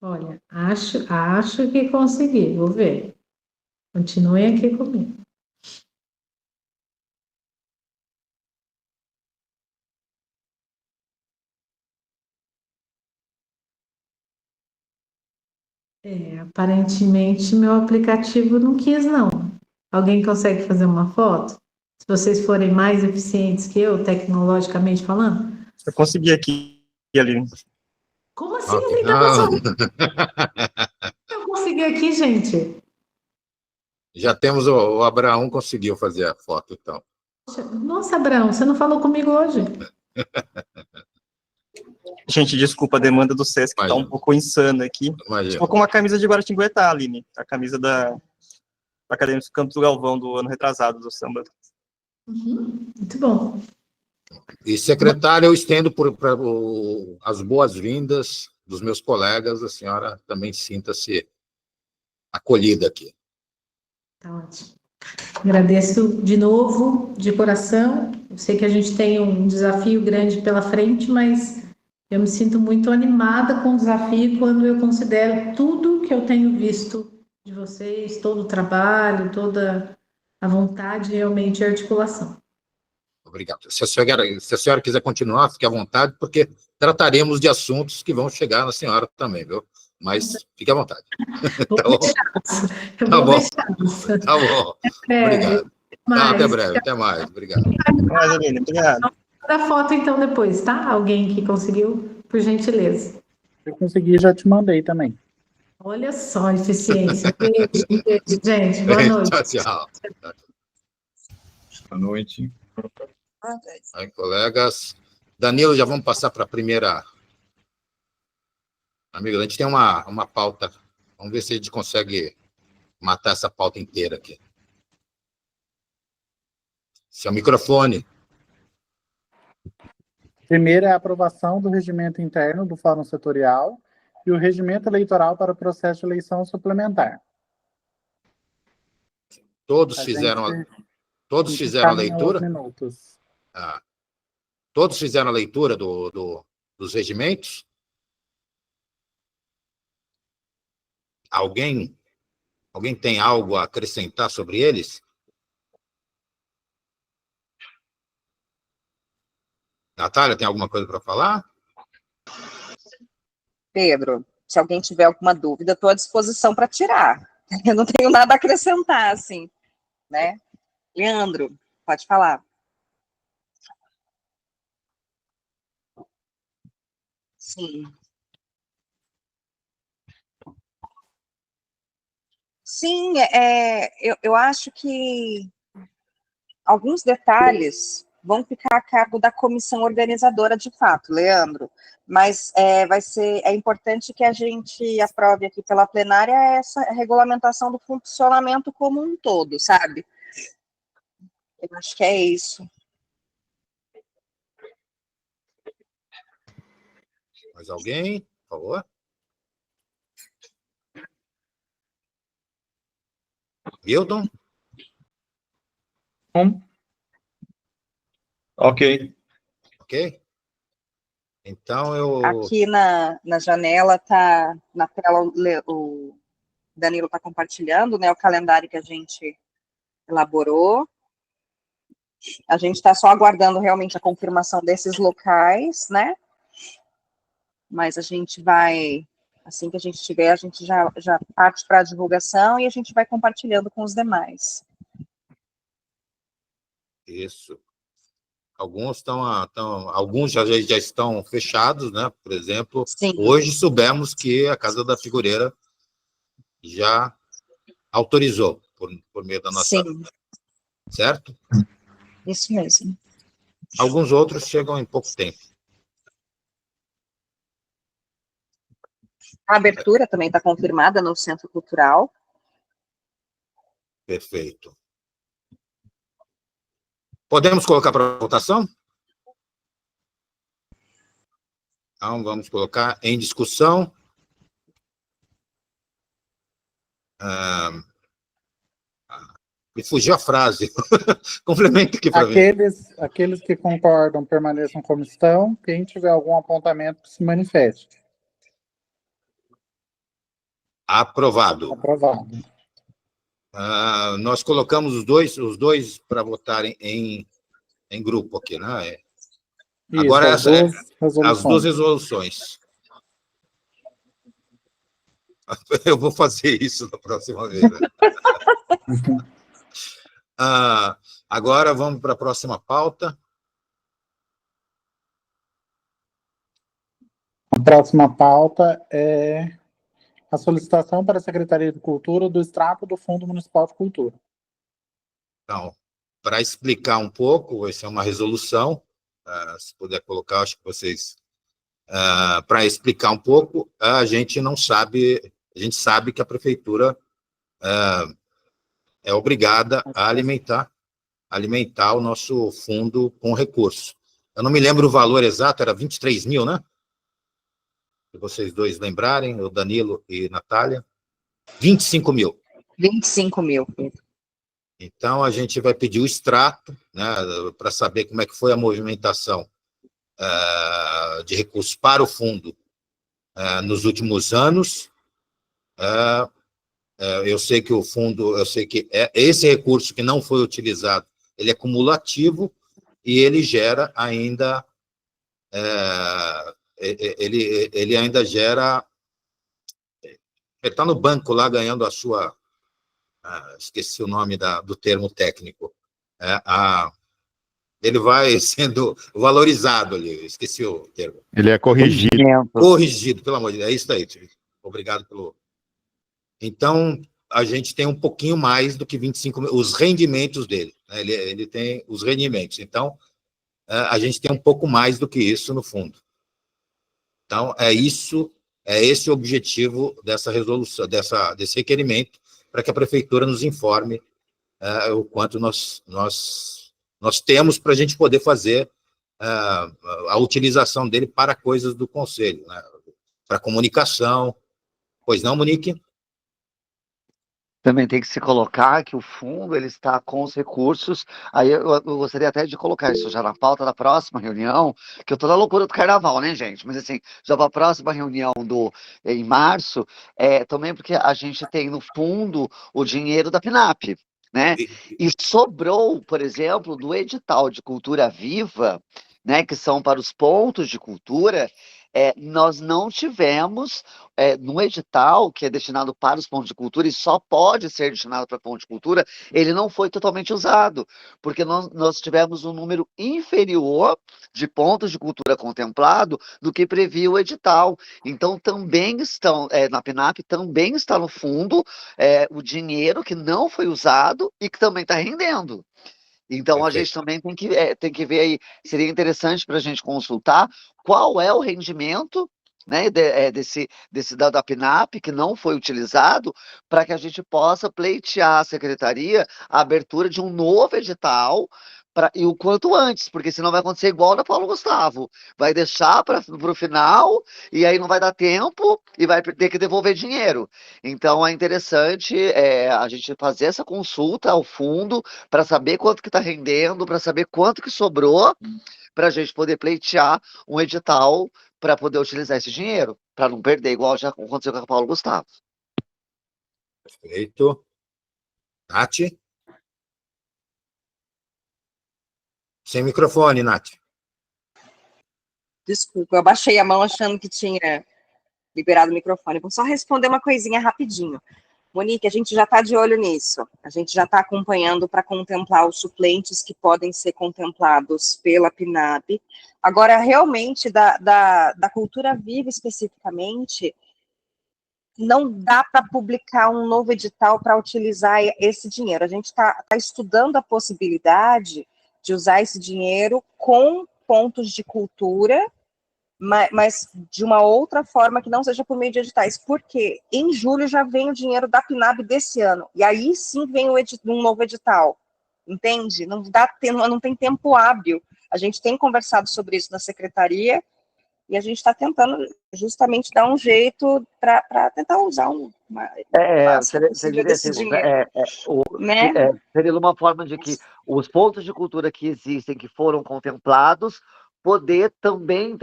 Olha, acho que consegui, vou ver. Continuem aqui comigo. Aparentemente meu aplicativo não quis, não. Alguém consegue fazer uma foto? Se vocês forem mais eficientes que eu, tecnologicamente falando? Eu consegui aqui, Aline. Como assim? Okay. Eu consegui aqui, gente. Já temos o Abraão conseguiu fazer a foto, então. Nossa, Abraão, você não falou comigo hoje? Gente, desculpa, a demanda do Sesc está um pouco insana aqui. Estou com uma camisa de Guaratinguetá, Aline. A camisa da Acadêmico Campos do Galvão, do ano retrasado, do samba. Muito bom. E, secretário, eu estendo as boas-vindas dos meus colegas, a senhora também sinta-se acolhida aqui. Tá ótimo. Agradeço de novo, de coração. Eu sei que a gente tem um desafio grande pela frente, mas eu me sinto muito animada com o desafio quando eu considero tudo que eu tenho visto de vocês, todo o trabalho, toda a vontade realmente e articulação. Obrigado. Se a senhora quiser continuar, fique à vontade, porque trataremos de assuntos que vão chegar na senhora também, viu? Mas fique à vontade. Tá bom? Tá bom. Tá bom. Obrigado. Até breve. Até mais. Obrigado. Até mais, Aline. Obrigado. Da foto, então, depois, tá? Alguém que conseguiu, por gentileza. Eu consegui, já te mandei também. Olha só a eficiência. Beijo, gente. Boa noite. Tchau, tchau. Boa noite. Aí, colegas, Danilo, já vamos passar para a primeira. Amigo, a gente tem uma pauta. Vamos ver se a gente consegue matar essa pauta inteira aqui. Seu microfone. Primeiro é a aprovação do regimento interno do Fórum Setorial e o regimento eleitoral para o processo de eleição suplementar. Todos fizeram a leitura? Todos fizeram a leitura dos regimentos? Alguém tem algo a acrescentar sobre eles? Natália, tem alguma coisa para falar? Pedro, se alguém tiver alguma dúvida, estou à disposição para tirar. Eu não tenho nada a acrescentar, assim, né? Leandro, pode falar. Sim. Sim, eu acho que alguns detalhes vão ficar a cargo da comissão organizadora de fato, Leandro, mas é importante que a gente aprove aqui pela plenária essa regulamentação do funcionamento como um todo, sabe? Eu acho que é isso. Mais alguém, por favor? Hilton? Ok. Ok? Então, eu... Aqui na janela, tá na tela, o Danilo está compartilhando, né, o calendário que a gente elaborou. A gente está só aguardando realmente a confirmação desses locais, né? Mas a gente vai, assim que a gente tiver, a gente já parte para a divulgação e a gente vai compartilhando com os demais. Isso. Alguns alguns já estão fechados, né? Por exemplo, sim. Hoje soubemos que a Casa da Figureira já autorizou, por meio da nossa... Sim. Certo? Isso mesmo. Alguns outros chegam em pouco tempo. A abertura também está confirmada no Centro Cultural. Perfeito. Podemos colocar para votação? Então, vamos colocar em discussão. Me fugiu a frase. Complementa aqui para mim. Aqueles que concordam permaneçam como estão. Quem tiver algum apontamento, se manifeste. Aprovado. Aprovado. Nós colocamos os dois para votarem em grupo aqui, né? Isso, agora, as duas resoluções. Eu vou fazer isso na próxima vez. Né? Agora, vamos para a próxima pauta. A próxima pauta é a solicitação para a Secretaria de Cultura do extrato do Fundo Municipal de Cultura. Então, para explicar um pouco, essa é uma resolução, se puder colocar, acho que vocês... para explicar um pouco, a gente sabe que a Prefeitura é obrigada a alimentar o nosso fundo com recurso. Eu não me lembro o valor exato, era 23 mil, né? Se vocês dois lembrarem, o Danilo e Natália. 25 mil. 25 mil. Então, a gente vai pedir o extrato, né, para saber como é que foi a movimentação de recursos para o fundo nos últimos anos. Eu sei que esse recurso que não foi utilizado, ele é cumulativo e ele gera ainda... Ele ainda gera... Ele está no banco lá ganhando a sua... esqueci o nome do termo técnico. Ele vai sendo valorizado ali, esqueci o termo. Ele é corrigido. Corrigido, pelo amor de Deus. É isso aí, obrigado pelo... Então, a gente tem um pouquinho mais do que 25 mil, os rendimentos dele. Né? Ele tem os rendimentos. Então, a gente tem um pouco mais do que isso no fundo. Então, é esse o objetivo dessa resolução, desse requerimento, para que a prefeitura nos informe o quanto nós temos para a gente poder fazer a utilização dele para coisas do Conselho, né? Para comunicação. Pois não, Monique? Também tem que se colocar que o fundo ele está com os recursos. Aí eu gostaria até de colocar isso já na pauta da próxima reunião, que eu tô na loucura do carnaval, né, gente? Mas assim, já para a próxima reunião em março, também porque a gente tem no fundo o dinheiro da PNAP, né? E sobrou, por exemplo, do edital de cultura viva, né, que são para os pontos de cultura. Nós não tivemos no edital, que é destinado para os pontos de cultura, e só pode ser destinado para pontos de cultura, ele não foi totalmente usado, porque nós tivemos um número inferior de pontos de cultura contemplado do que previa o edital. Então, também estão, na PNAP, também está no fundo o dinheiro que não foi usado e que também está rendendo. Então, a gente também tem que ver aí, seria interessante para a gente consultar qual é o rendimento, né, desse da PNAP que não foi utilizado, para que a gente possa pleitear à secretaria a abertura de um novo edital, e o quanto antes, porque senão vai acontecer igual da Paulo Gustavo, vai deixar para o final, e aí não vai dar tempo, e vai ter que devolver dinheiro. Então é interessante a gente fazer essa consulta ao fundo, para saber quanto que está rendendo, para saber quanto que sobrou, para a gente poder pleitear um edital para poder utilizar esse dinheiro, para não perder, igual já aconteceu com o Paulo Gustavo. Perfeito. Nath? Sem microfone, Nath. Desculpa, eu baixei a mão achando que tinha liberado o microfone. Vou só responder uma coisinha rapidinho. Monique, a gente já está de olho nisso. A gente já está acompanhando para contemplar os suplentes que podem ser contemplados pela PNAB. Agora, realmente, da cultura viva especificamente, não dá para publicar um novo edital para utilizar esse dinheiro. A gente está estudando a possibilidade de usar esse dinheiro com pontos de cultura, mas de uma outra forma que não seja por meio de editais, porque em julho já vem o dinheiro da PNAB desse ano, e aí sim vem um novo edital, entende? Não tem tempo hábil. A gente tem conversado sobre isso na secretaria, e a gente está tentando justamente dar um jeito para tentar usar Seria desse assim, dinheiro. Né? Seria uma forma de que os pontos de cultura que existem, que foram contemplados, poder também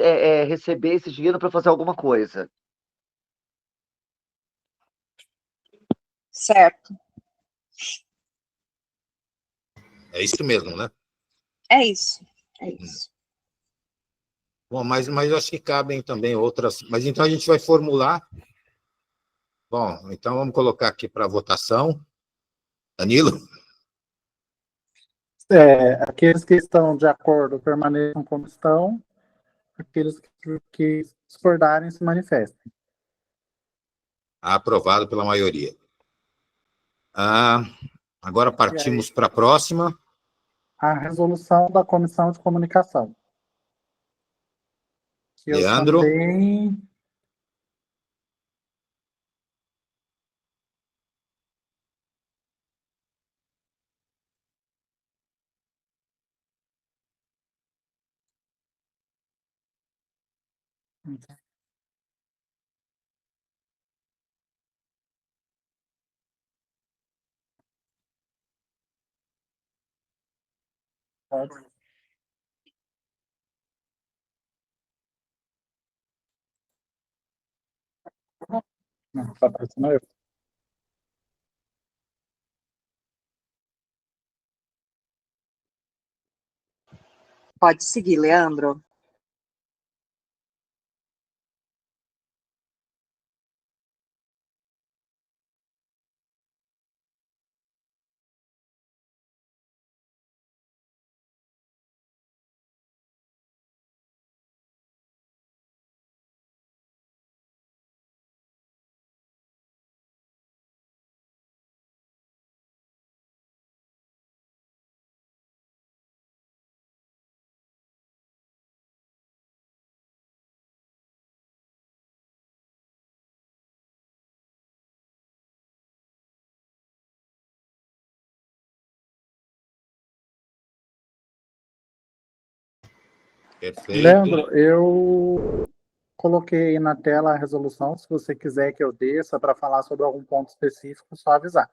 receber esse dinheiro para fazer alguma coisa. Certo. É isso mesmo, né? É isso. Bom, mas eu acho que cabem também outras. Mas então a gente vai formular. Bom, então vamos colocar aqui para votação. Danilo? Aqueles que estão de acordo permaneçam como estão, aqueles que discordarem se manifestem. Aprovado pela maioria. Agora partimos para a próxima. A resolução da Comissão de Comunicação. Leandro? Eu também... Não, está aparecendo eu. Pode seguir, Leandro. Perfeito. Leandro, eu coloquei na tela a resolução. Se você quiser que eu desça para falar sobre algum ponto específico, só avisar.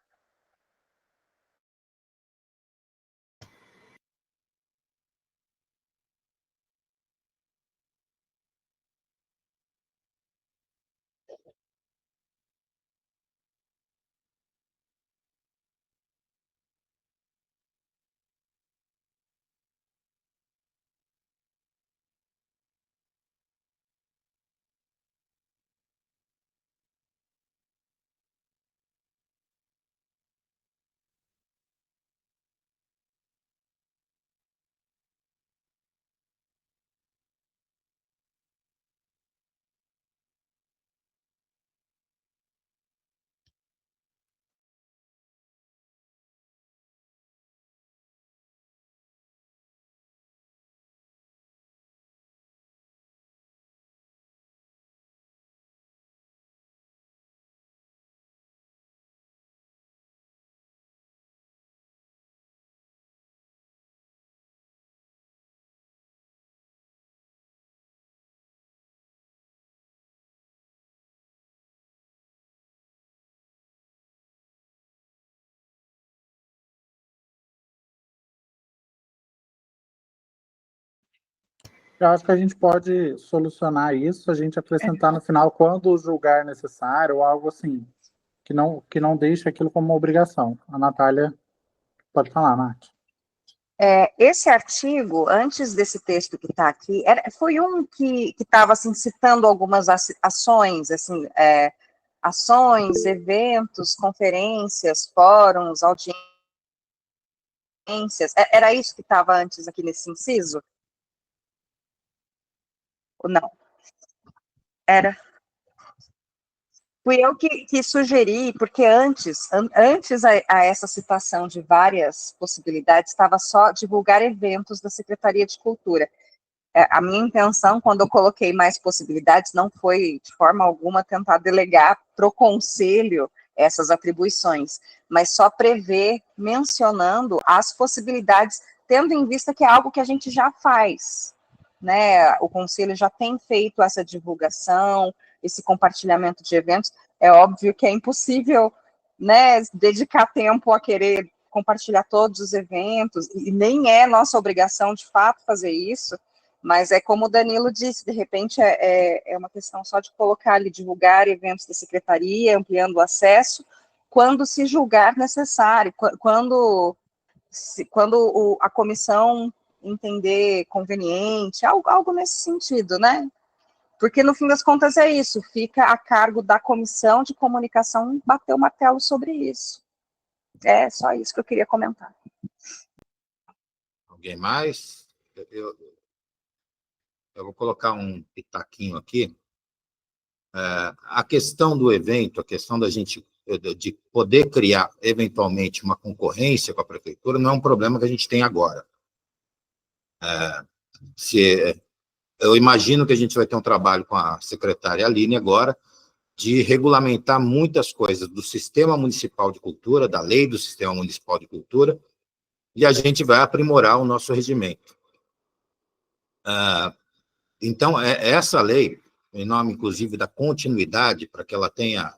Eu acho que a gente pode solucionar isso, a gente acrescentar no final quando julgar necessário, ou algo assim, que não deixe aquilo como uma obrigação. A Natália pode falar, Nath. Esse artigo, antes desse texto que está aqui, foi um que estava assim, citando algumas ações, assim, ações, eventos, conferências, fóruns, audiências. Era isso que estava antes aqui nesse inciso? Ou não? Era. Fui eu que sugeri, porque antes a essa citação de várias possibilidades, estava só divulgar eventos da Secretaria de Cultura. A minha intenção, quando eu coloquei mais possibilidades, não foi, de forma alguma, tentar delegar para o Conselho essas atribuições, mas só prever, mencionando as possibilidades, tendo em vista que é algo que a gente já faz, né? O Conselho já tem feito essa divulgação, esse compartilhamento de eventos. É óbvio que é impossível, né, dedicar tempo a querer compartilhar todos os eventos, e nem é nossa obrigação, de fato, fazer isso, mas é como o Danilo disse, de repente é uma questão só de colocar ali, divulgar eventos da secretaria, ampliando o acesso, quando se julgar necessário, quando a comissão entender conveniente, algo nesse sentido, né? Porque, no fim das contas, é isso, fica a cargo da comissão de comunicação bater o martelo sobre isso. É só isso que eu queria comentar. Alguém mais? Eu vou colocar um pitaquinho aqui. A questão do evento, a questão da gente de poder criar, eventualmente, uma concorrência com a prefeitura, não é um problema que a gente tem agora. Eu imagino que a gente vai ter um trabalho com a secretária Aline agora, de regulamentar muitas coisas do Sistema Municipal de Cultura, da lei do Sistema Municipal de Cultura, e a gente vai aprimorar o nosso regimento. Então, essa lei, em nome, inclusive, da continuidade, para que ela tenha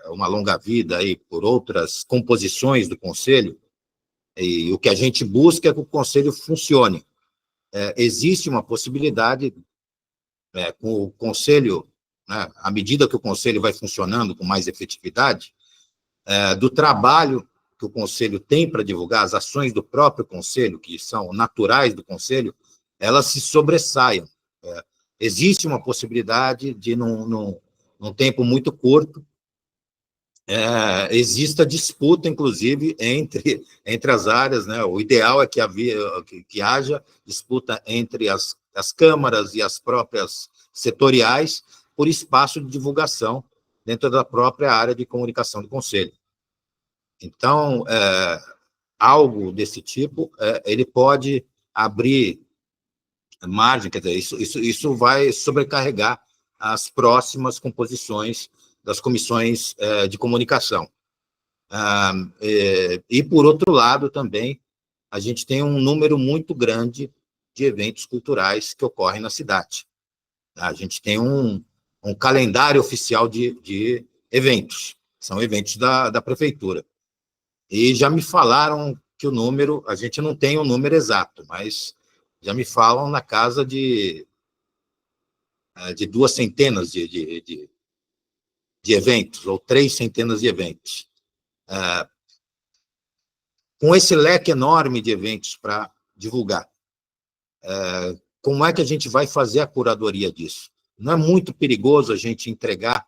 uma longa vida aí por outras composições do Conselho, e o que a gente busca é que o Conselho funcione. Existe uma possibilidade, com o Conselho, né, à medida que o Conselho vai funcionando com mais efetividade, do trabalho que o Conselho tem para divulgar, as ações do próprio Conselho, que são naturais do Conselho, elas se sobressaiam. Existe uma possibilidade de, num tempo muito curto, exista disputa, inclusive, entre as áreas, né? O ideal é que haja disputa entre as câmaras e as próprias setoriais por espaço de divulgação dentro da própria área de comunicação do Conselho. Então, algo desse tipo, ele pode abrir margem, quer dizer, isso vai sobrecarregar as próximas composições das comissões de comunicação. E, por outro lado, também, a gente tem um número muito grande de eventos culturais que ocorrem na cidade. A gente tem um calendário oficial de eventos, são eventos da prefeitura. E já me falaram que o número, a gente não tem o número exato, mas já me falam na casa de 2 centenas de eventos, ou 3 centenas de eventos. Com esse leque enorme de eventos para divulgar, como é que a gente vai fazer a curadoria disso? Não é muito perigoso a gente entregar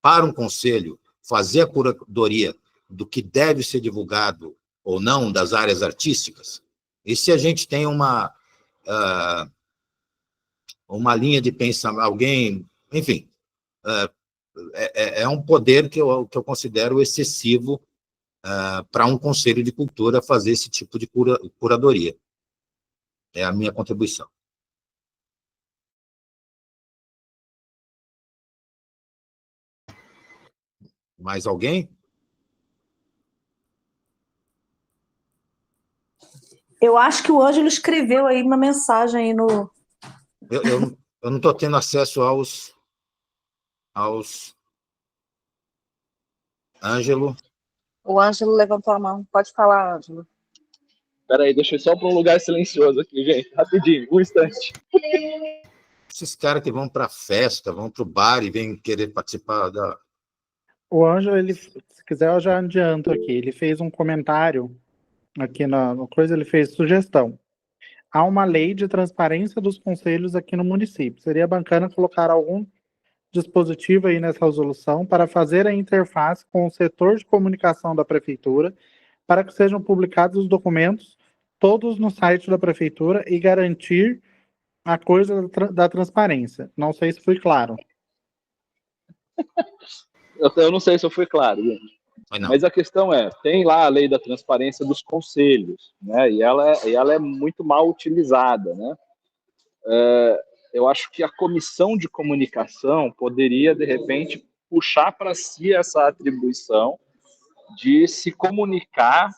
para um conselho, fazer a curadoria do que deve ser divulgado ou não das áreas artísticas? E se a gente tem uma linha de pensamento, alguém, enfim, é um poder que eu considero excessivo para um conselho de cultura fazer esse tipo de curadoria. É a minha contribuição. Mais alguém? Eu acho que o Ângelo escreveu aí uma mensagem aí no... Eu não estou tendo acesso aos... Ângelo? O Ângelo levantou a mão. Pode falar, Ângelo. Espera aí, deixa eu só para um lugar silencioso aqui, gente. Rapidinho, um instante. Esses caras que vão para festa, vão para o bar e vêm querer participar da... O Ângelo, ele, se quiser, eu já adianto aqui. Ele fez um comentário aqui no coisa, ele fez sugestão. Há uma lei de transparência dos conselhos aqui no município. Seria bacana colocar algum dispositivo aí nessa resolução para fazer a interface com o setor de comunicação da prefeitura, para que sejam publicados os documentos todos no site da prefeitura e garantir a coisa da transparência. Não sei se fui claro. Eu não sei se eu fui claro, gente. Mas a questão tem lá a lei da transparência dos conselhos, né? E ela é muito mal utilizada, né? Eu acho que a comissão de comunicação poderia, de repente, puxar para si essa atribuição de se comunicar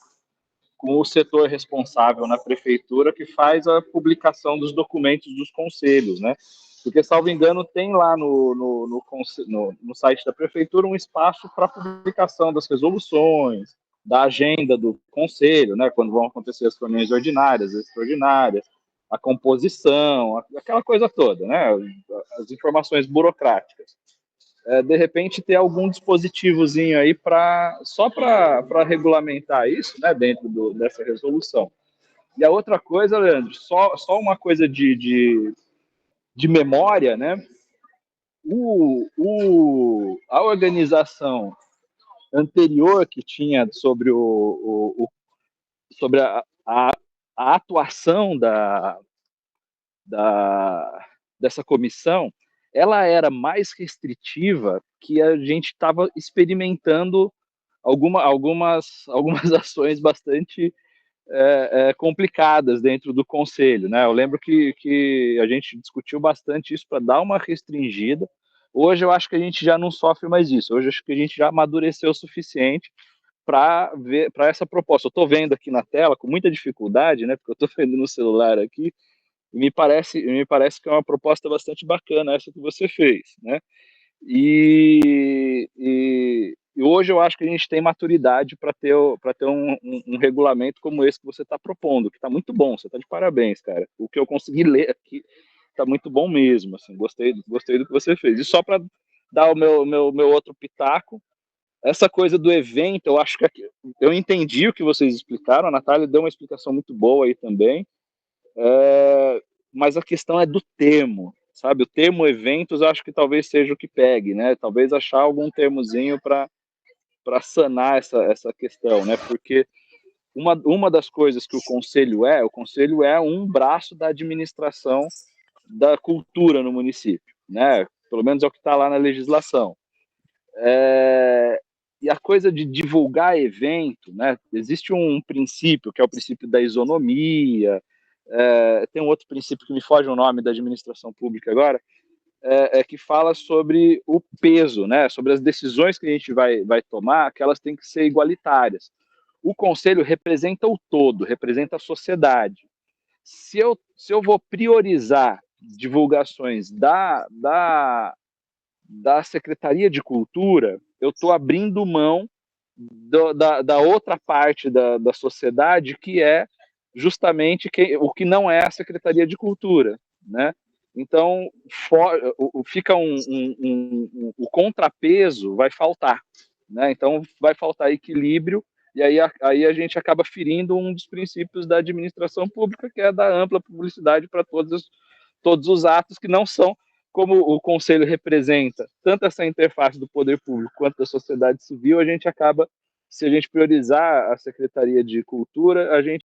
com o setor responsável na prefeitura que faz a publicação dos documentos dos conselhos, né? Porque, salvo engano, tem lá no site da prefeitura um espaço para publicação das resoluções, da agenda do conselho, né? Quando vão acontecer as reuniões ordinárias, extraordinárias, a composição, aquela coisa toda, né? As informações burocráticas. De repente, ter algum dispositivozinho aí só para regulamentar isso, né? Dentro dessa resolução. E a outra coisa, Leandro, só uma coisa de memória, né? A organização anterior que tinha sobre sobre a atuação dessa comissão, ela era mais restritiva, que a gente estava experimentando algumas ações bastante complicadas dentro do conselho, né? Eu lembro que a gente discutiu bastante isso para dar uma restringida. Hoje eu acho que a gente já não sofre mais isso. Hoje eu acho que a gente já amadureceu o suficiente para essa proposta. Eu estou vendo aqui na tela com muita dificuldade, né? Porque eu estou vendo no celular aqui, e me parece que é uma proposta bastante bacana essa que você fez, né? E hoje eu acho que a gente tem maturidade para ter um regulamento como esse que você está propondo, que está muito bom, você está de parabéns, cara. O que eu consegui ler aqui está muito bom mesmo, assim, gostei do que você fez. E só para dar o meu outro pitaco, essa coisa do evento, eu acho que eu entendi o que vocês explicaram, a Natália deu uma explicação muito boa aí também, mas a questão é do termo, sabe? O termo eventos, eu acho que talvez seja o que pegue, né? Talvez achar algum termozinho para sanar essa questão, né? Porque uma das coisas que o conselho é um braço da administração da cultura no município, né? Pelo menos é o que está lá na legislação. E a coisa de divulgar evento, né? Existe um princípio, que é o princípio da isonomia, tem um outro princípio que me foge o nome da administração pública agora, que fala sobre o peso, né? Sobre as decisões que a gente vai tomar, que elas têm que ser igualitárias. O conselho representa o todo, representa a sociedade. se eu vou priorizar divulgações da Secretaria de Cultura, eu estou abrindo mão da outra parte da sociedade, que é justamente o que não é a Secretaria de Cultura, né? Então, fica o contrapeso vai faltar, né? Então, vai faltar equilíbrio, e aí a gente acaba ferindo um dos princípios da administração pública, que é da ampla publicidade para todos os atos, que não são, como o Conselho representa tanto essa interface do poder público quanto da sociedade civil, a gente acaba, se a gente priorizar a Secretaria de Cultura, a gente